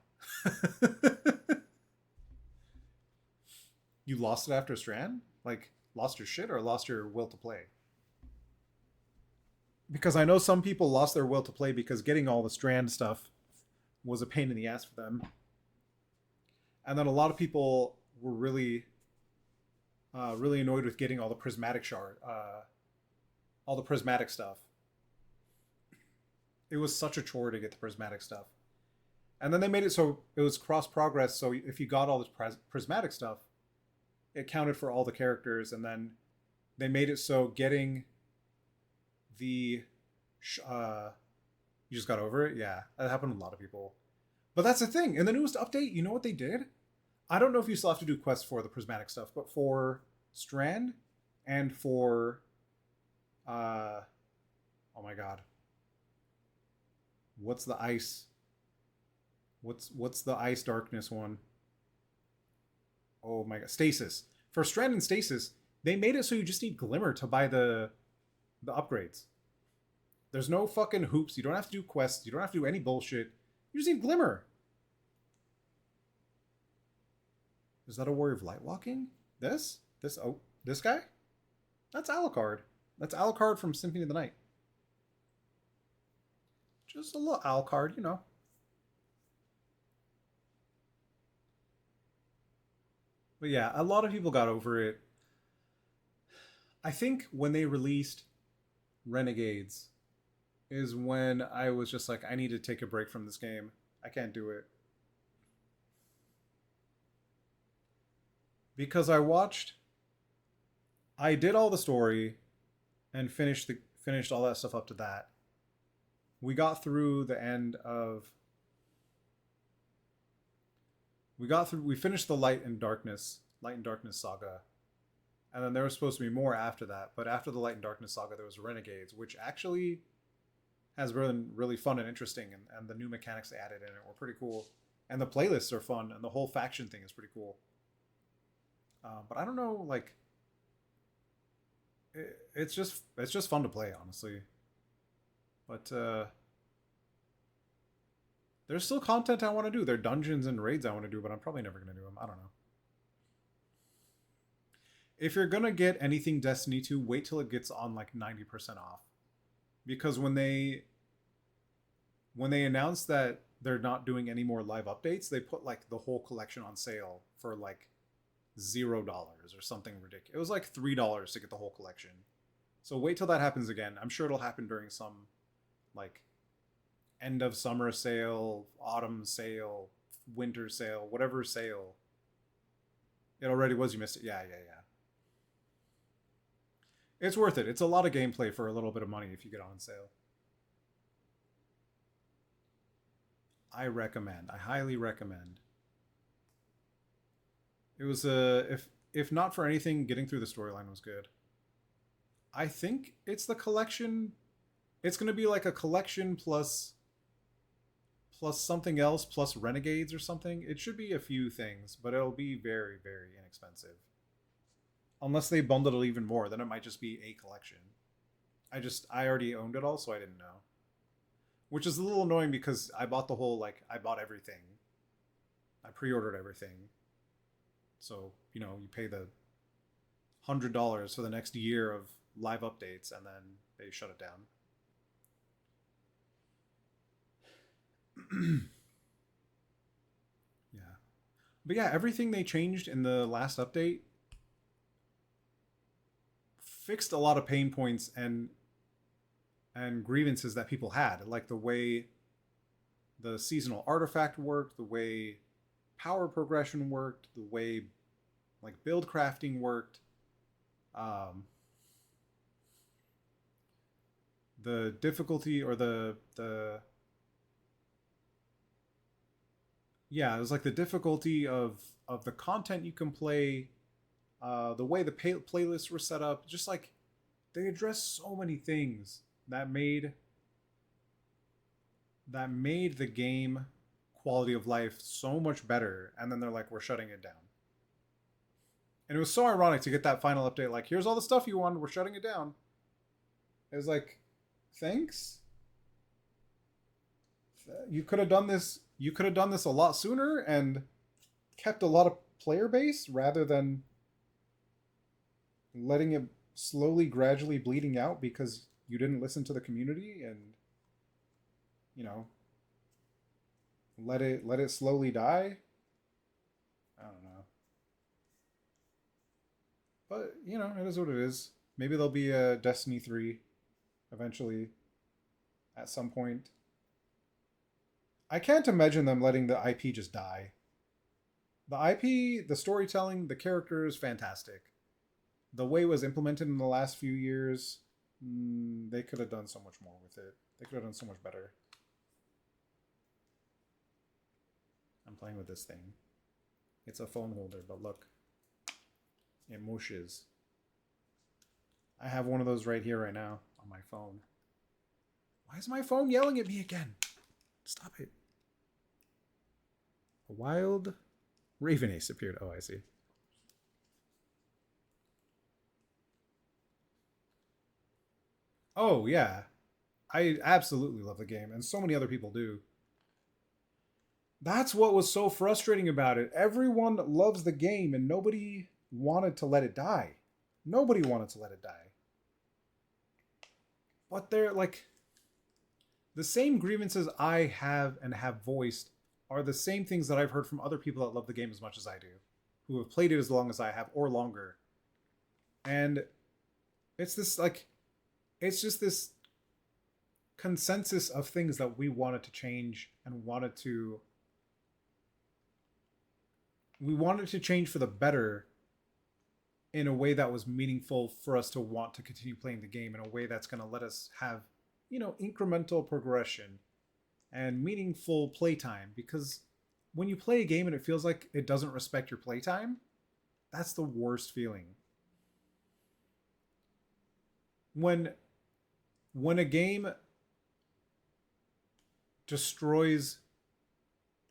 You lost it after Strand? Like lost your shit or lost your will to play? Because I know some people lost their will to play because getting all the Strand stuff was a pain in the ass for them. And then a lot of people were really annoyed with getting all the prismatic shard, all the prismatic stuff. It was such a chore to get the prismatic stuff. And then they made it so it was cross progress. So if you got all this prismatic stuff, it counted for all the characters. And then they made it so getting the you just got over it. Yeah, that happened to a lot of people. But that's the thing. In the newest update, you know what they did? I don't know if you still have to do quests for the prismatic stuff, but for Strand and for oh my god, what's the ice? What's the ice darkness one? Oh my god, stasis. For Strand and stasis, they made it so you just need glimmer to buy the upgrades. There's no fucking hoops. You don't have to do quests. You don't have to do any bullshit. You just need glimmer. Is that a Warrior of Light walking? This guy? That's Alucard. That's Alucard from Symphony of the Night. Just a little Alucard, you know. But yeah, a lot of people got over it. I think when they released Renegades is when I was just like, I need to take a break from this game. I can't do it. Because I did all the story and finished all that stuff up to that. We got through the end of we finished the Light and Darkness saga. And then there was supposed to be more after that, but after the Light and Darkness saga there was Renegades, which actually has been really fun and interesting, and the new mechanics they added in it were pretty cool. And the playlists are fun, and the whole faction thing is pretty cool. But I don't know, like it's just fun to play, honestly. But there's still content I want to do. There are dungeons and raids I want to do, but I'm probably never going to do them. I don't know. If you're going to get anything Destiny 2, wait till it gets on like 90% off. Because when they announced that they're not doing any more live updates, they put like the whole collection on sale for like $0 or something ridiculous. It was like $3 to get the whole collection. So wait till that happens again. I'm sure it'll happen during some like end of summer sale, autumn sale, winter sale, whatever sale. It already was. You missed it. Yeah, yeah, yeah. It's worth it. It's a lot of gameplay for a little bit of money if you get on sale. I recommend. I highly recommend. It was if not for anything, getting through the storyline was good. I think it's the collection. It's going to be like a collection plus something else plus renegades or something. It should be a few things, but it'll be very very inexpensive. Unless they bundled it even more, then it might just be a collection. I already owned it all, so I didn't know. Which is a little annoying because I bought the whole I bought everything. I pre-ordered everything. So, you pay the $100 for the next year of live updates and then they shut it down. Yeah. But yeah, everything they changed in the last update fixed a lot of pain points and grievances that people had, like the way the seasonal artifact worked, the way power progression worked, the way build crafting worked, um, the difficulty or the yeah, it was like the difficulty of the content you can play, the way the playlists were set up, just like they addressed so many things that made the game quality of life so much better, and then they're like, we're shutting it down. And it was so ironic to get that final update, like, here's all the stuff you wanted, we're shutting it down. It was like, thanks. You could have done this. You could have done this a lot sooner and kept a lot of player base rather than letting it slowly, gradually bleeding out because you didn't listen to the community and you know let it slowly die. I don't know, but it is what it is. Maybe there'll be a Destiny 3 eventually at some point. I can't imagine them letting the IP just die. The IP, the storytelling, the characters, fantastic. The way it was implemented in the last few years, they could have done so much more with it. They could have done so much better. I'm playing with this thing. It's a phone holder, but look. It mushes. I have one of those right here right now on my phone. Why is my phone yelling at me again? Stop it. A wild Raven Ace appeared. Oh, I see. Oh, yeah. I absolutely love the game, and so many other people do. That's what was so frustrating about it. Everyone loves the game, and nobody wanted to let it die. Nobody wanted to let it die. But they're like, the same grievances I have and have voiced are the same things that I've heard from other people that love the game as much as I do, who have played it as long as I have or longer. And it's this it's just this consensus of things that we wanted to change and we wanted to change for the better in a way that was meaningful for us to want to continue playing the game, in a way that's going to let us have incremental progression and meaningful playtime. Because when you play a game and it feels like it doesn't respect your playtime, that's the worst feeling. When a game destroys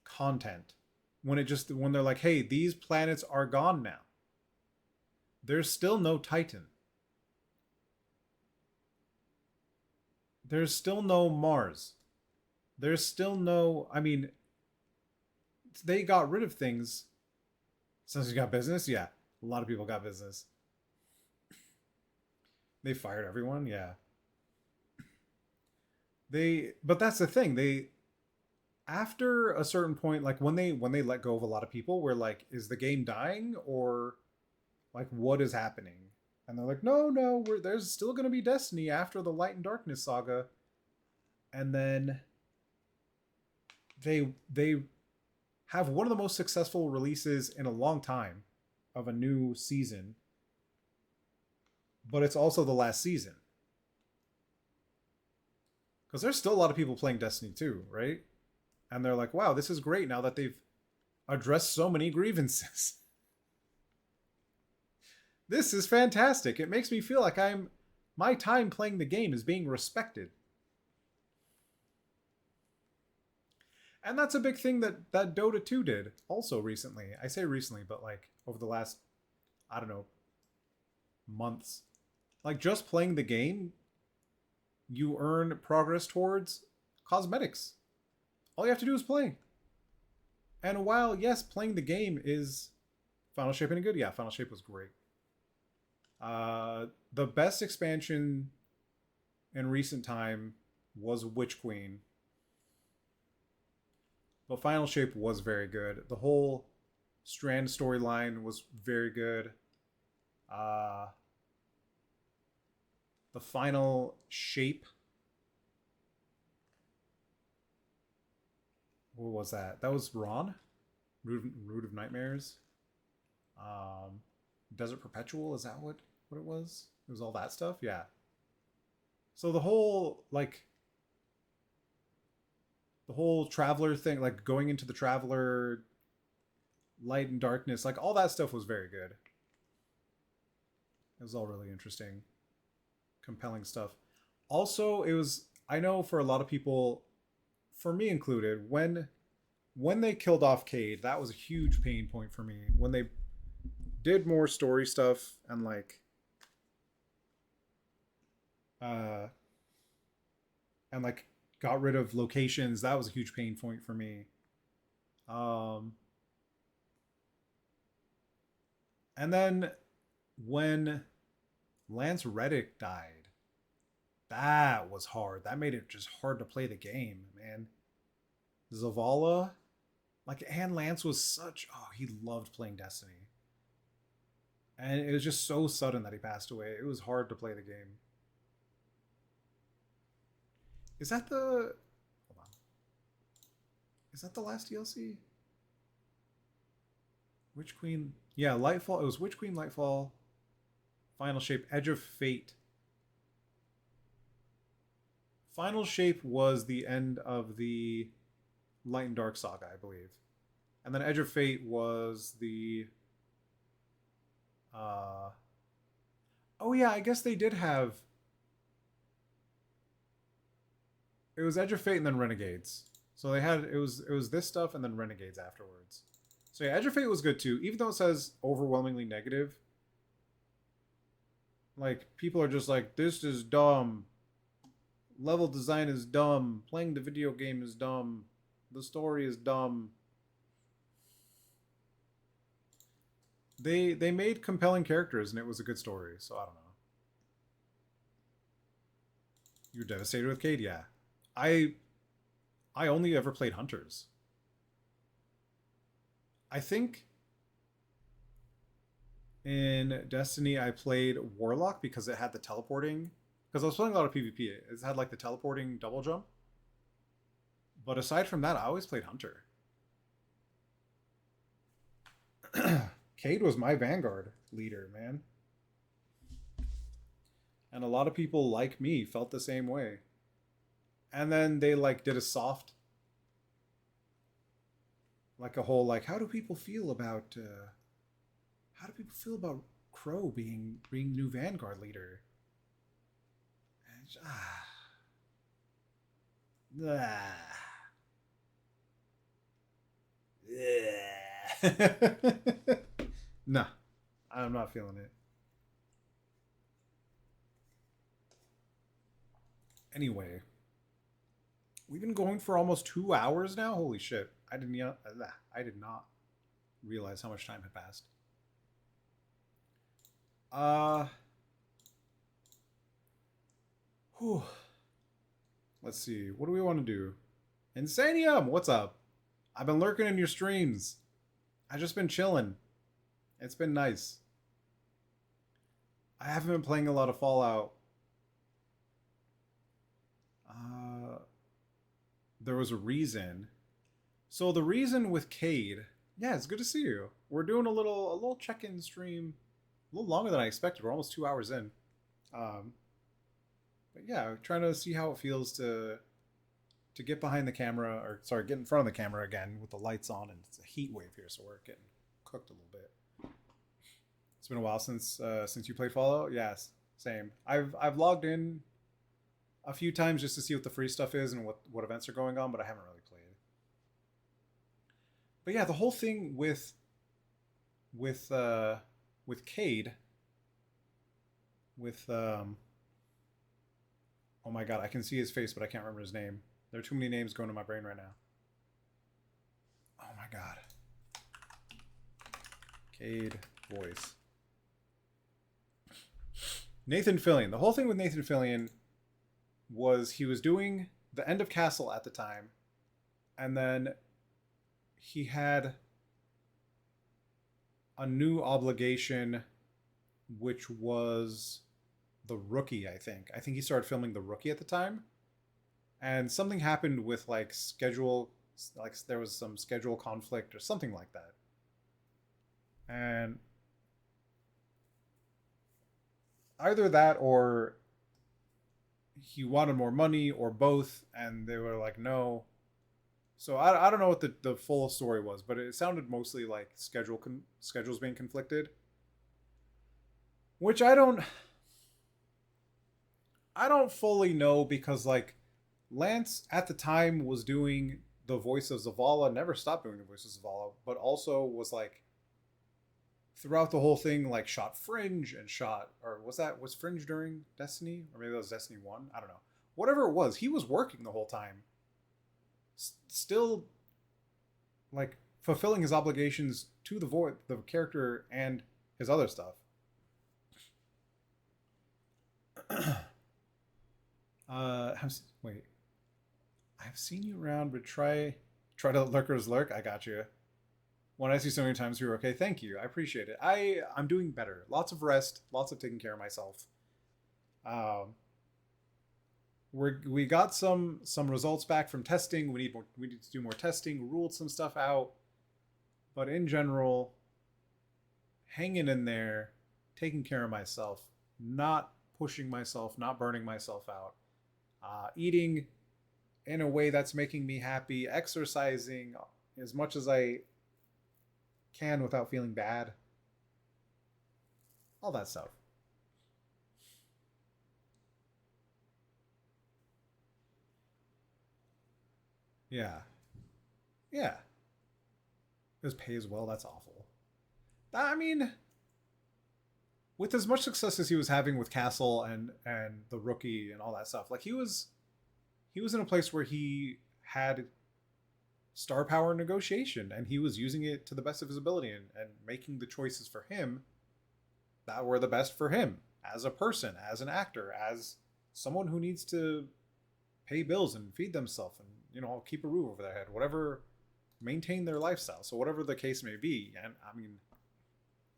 content, when they're like, hey, these planets are gone now, there's still no Titan, there's still no Mars, there's still no, I mean, they got rid of things. Since you got business, yeah, a lot of people got business. They fired everyone, yeah. But that's the thing, they, after a certain point, like when they let go of a lot of people, we're like, is the game dying, or like what is happening? And they're like, no, there's still going to be Destiny after the Light and Darkness saga. And then they have one of the most successful releases in a long time of a new season, but it's also the last season. Because there's still a lot of people playing Destiny 2, right? And they're like, wow, this is great now that they've addressed so many grievances. This is fantastic. It makes me feel like my time playing the game is being respected. And that's a big thing that Dota 2 did also recently. I say recently, but like over the last, I don't know, months. Like just playing the game, you earn progress towards cosmetics. All you have to do is play. And while, yes, playing the game is Final Shape and good, yeah, Final Shape was great. The best expansion in recent time was Witch Queen. But Final Shape was very good. The whole Strand storyline was very good. The final shape. What was that? That was Ron? Root of Nightmares. Desert Perpetual, is that what it was? It was all that stuff? Yeah. So the whole Traveler thing, like going into the Traveler, Light and Darkness, like all that stuff was very good. It was all really interesting, compelling stuff. Also, it was, I know for a lot of people, for me included, when they killed off Cade, that was a huge pain point for me. When they did more story stuff and like got rid of locations, that was a huge pain point for me. And then when Lance Reddick died, that was hard. That made it just hard to play the game, man. Zavala, like, and Lance was such, oh, he loved playing Destiny. And it was just so sudden that he passed away. It was hard to play the game. Is that the, hold on. Is that the last DLC? Witch Queen, yeah, Lightfall. It was Witch Queen, Lightfall, Final Shape, Edge of Fate. Final Shape was the end of the Light and Dark saga, I believe. And then Edge of Fate was the oh yeah, I guess they did have, it was Edge of Fate and then Renegades. So they had, it was this stuff and then Renegades afterwards. So yeah, Edge of Fate was good too, even though it says overwhelmingly negative. Like, people are just like, this is dumb. Level design is dumb. Playing the video game is dumb. The story is dumb. They made compelling characters and it was a good story, so I don't know. You're devastated with Cade? Yeah. I only ever played Hunters. I think in Destiny I played Warlock because it had the teleporting. Because I was playing a lot of PvP. It had like the teleporting double jump. But aside from that, I always played Hunter. Cade was my Vanguard leader, man. And a lot of people like me felt the same way. And then they like did a soft, like a whole like, how do people feel about Crow being new Vanguard leader? Nah, I'm not feeling it. Anyway, we've been going for almost 2 hours now. Holy shit! I did not realize how much time had passed. Whew. Let's see. What do we want to do? Insanium, what's up? I've been lurking in your streams. I've just been chilling. It's been nice. I haven't been playing a lot of Fallout. There was a reason. So the reason with Cade, yeah, it's good to see you. We're doing a little check-in stream, a little longer than I expected. We're almost 2 hours in. Um, but yeah, trying to see how it feels to get behind the camera, or sorry, get in front of the camera again with the lights on, and it's a heat wave here, so we're getting cooked a little bit. It's been a while since you played Fallout. Yes, same. I've logged in a few times just to see what the free stuff is and what events are going on, but I haven't really played. But yeah, the whole thing with with Cade, with oh my god, I can see his face, but I can't remember his name. There are too many names going to my brain right now. Oh my god. Cade voice. Nathan Fillion. The whole thing with Nathan Fillion was he was doing the End of Castle at the time, and then he had a new obligation, which was The Rookie, I think. I think he started filming The Rookie at the time. And something happened with like schedule, like there was some schedule conflict or something like that. And either that or he wanted more money or both, and they were like, no. So I don't know what the full story was, but it sounded mostly like schedules being conflicted, which I don't fully know because like Lance at the time was doing the voice of Zavala, never stopped doing the voice of Zavala, but also was like throughout the whole thing like shot Fringe and shot, or was Fringe during Destiny, or maybe that was Destiny 1, I don't know. Whatever it was, he was working the whole time, still like fulfilling his obligations to the character and his other stuff. Wait, I've seen you around, but try to lurkers lurk. I got you. When I see so many times you're okay, thank you. I appreciate it. I'm doing better. Lots of rest, lots of taking care of myself. Um, we got some results back from testing. We need to do more testing. Ruled some stuff out, but in general, hanging in there, taking care of myself, not pushing myself, not burning myself out, eating in a way that's making me happy, exercising as much as I can without feeling bad, all that stuff. Yeah, yeah. His pay as well. That's awful. I mean, with as much success as he was having with Castle and the Rookie and all that stuff, like he was in a place where he had star power negotiation and he was using it to the best of his ability and making the choices for him that were the best for him as a person, as an actor, as someone who needs to pay bills and feed themselves and keep a roof over their head, whatever, maintain their lifestyle. So whatever the case may be, and I mean,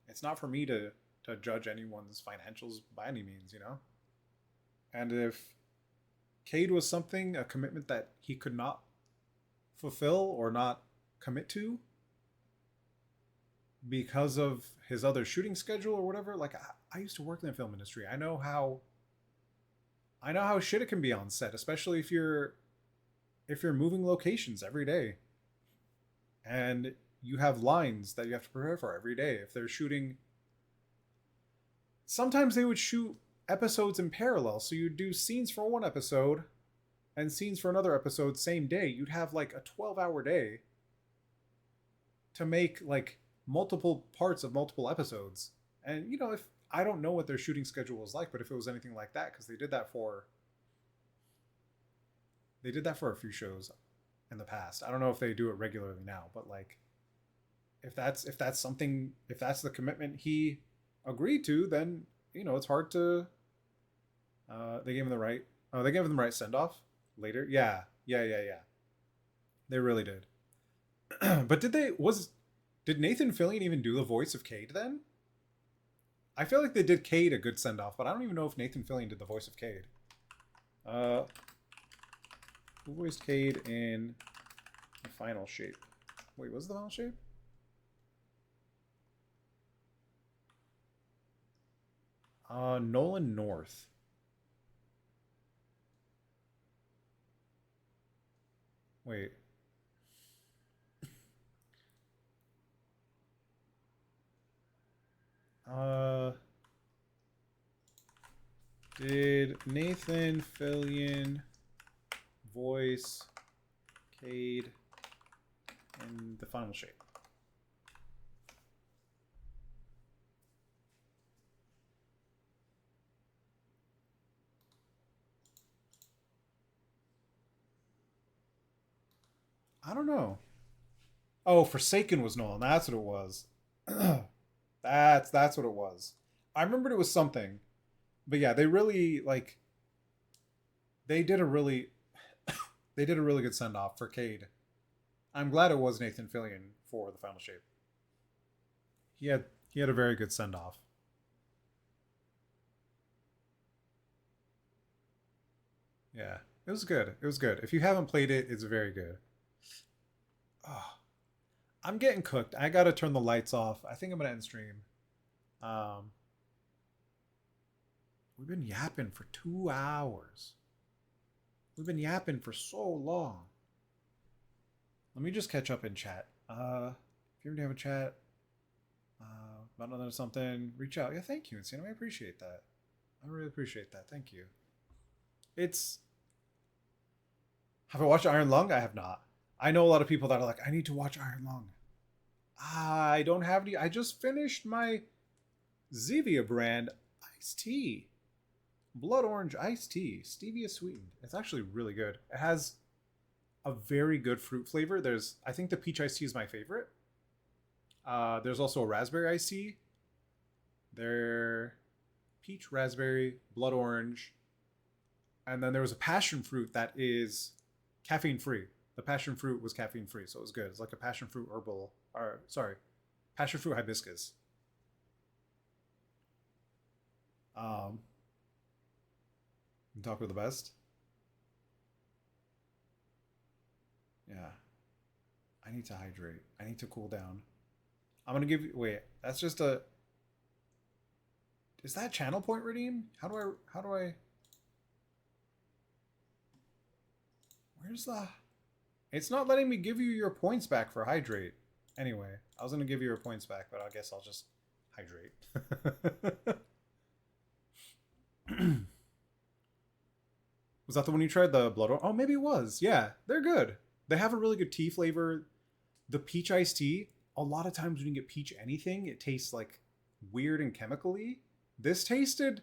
it's not for me to judge anyone's financials by any means. And if Cade was something, a commitment that he could not fulfill or not commit to because of his other shooting schedule or whatever, like I used to work in the film industry. I know how shit it can be on set, especially if you're moving locations every day and you have lines that you have to prepare for every day. If they're shooting, sometimes they would shoot episodes in parallel, so you'd do scenes for one episode and scenes for another episode same day. You'd have like a 12-hour day to make like multiple parts of multiple episodes. And if I don't know what their shooting schedule was like, but if it was anything like that, because they did that for a few shows in the past. I don't know if they do it regularly now, but like if that's something, if that's the commitment he agreed to, then it's hard to. They gave him the right. Oh, they gave him the right send off later. Yeah, yeah, yeah, yeah. They really did. But did Nathan Fillion even do the voice of Cade then? I feel like they did Cade a good send off, but I don't even know if Nathan Fillion did the voice of Cade. Who voiced Cade in The final shape. Wait, what's the final shape? Nolan North. Wait. Uh, did Nathan Fillion voice Cade in the final shape? I don't know. Oh, Forsaken was Nolan. That's what it was. That's what it was. I remembered it was something, but yeah, they really like they did a really they did a really good send off for Cade. I'm glad it was Nathan Fillion for the final shape. He had a very good send off. Yeah, it was good. It was good. If you haven't played it, it's very good. Oh, I'm getting cooked. I gotta turn the lights off. I think I'm gonna end stream. Um, we've been yapping for 2 hours. We've been yapping for so long. Let me just catch up in chat. If you ever have a chat about another something, reach out. Yeah, thank you, Encino. I appreciate that. I really appreciate that. Thank you. It's. Have I watched Iron Lung? I have not. I know a lot of people that are like, I need to watch Iron Lung. I don't have any. I just finished my Zevia brand iced tea. Blood orange iced tea, stevia sweetened. It's actually really good. It has a very good fruit flavor. I think the peach iced tea is my favorite. There's also a raspberry iced tea. There, peach, raspberry, blood orange, and then there was a passion fruit that is caffeine free. The passion fruit was caffeine free, so it was good. It's like a passion fruit herbal, or sorry, passion fruit hibiscus. Um, talk with the best. Yeah, I need to hydrate. I need to cool down. I'm gonna give you. Wait, that's just a. Is that channel point redeem? How do I? How do I? Where's the? It's not letting me give you your points back for hydrate. Anyway, I was gonna give you your points back, but I guess I'll just hydrate. Was that the one you tried? The blood orange? Oh, maybe it was. Yeah, they're good. They have a really good tea flavor. The peach iced tea, a lot of times when you get peach anything, it tastes like weird and chemically. This tasted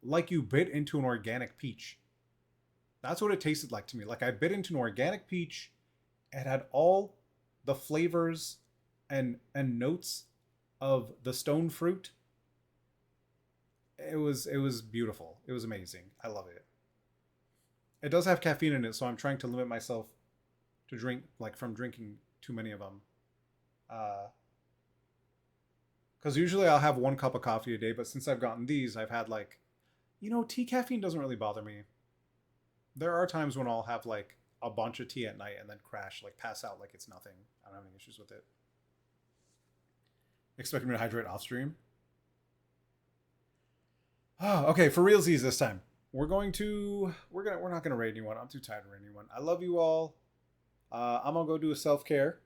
like you bit into an organic peach. That's what it tasted like to me. Like I bit into an organic peach. It had all the flavors and notes of the stone fruit. It was beautiful. It was amazing. I love it. It does have caffeine in it, so I'm trying to limit myself to drink like from drinking too many of them. Because usually I'll have 1 cup of coffee a day, but since I've gotten these, I've had like, tea caffeine doesn't really bother me. There are times when I'll have like a bunch of tea at night and then crash, like pass out like it's nothing. I don't have any issues with it. Expecting me to hydrate off stream. Oh, okay, for realsies this time. We're not gonna raid anyone. I'm too tired to raid anyone. I love you all. I'm gonna go do a self-care.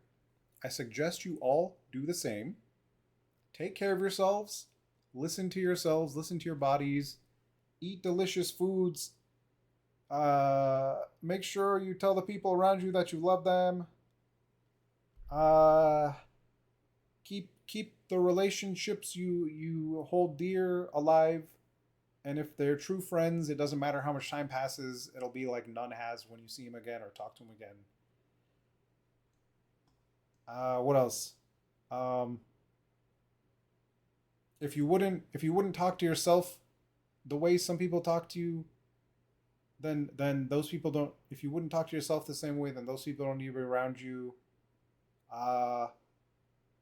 I suggest you all do the same. Take care of yourselves. Listen to yourselves. Listen to your bodies. Eat delicious foods. Make sure you tell the people around you that you love them. Uh, keep the relationships you hold dear alive. And if they're true friends, it doesn't matter how much time passes. It'll be like none has when you see him again or talk to him again. What else? Um, if you wouldn't talk to yourself the way some people talk to you, then those people don't. If you wouldn't talk to yourself the same way, then those people don't need to be around you.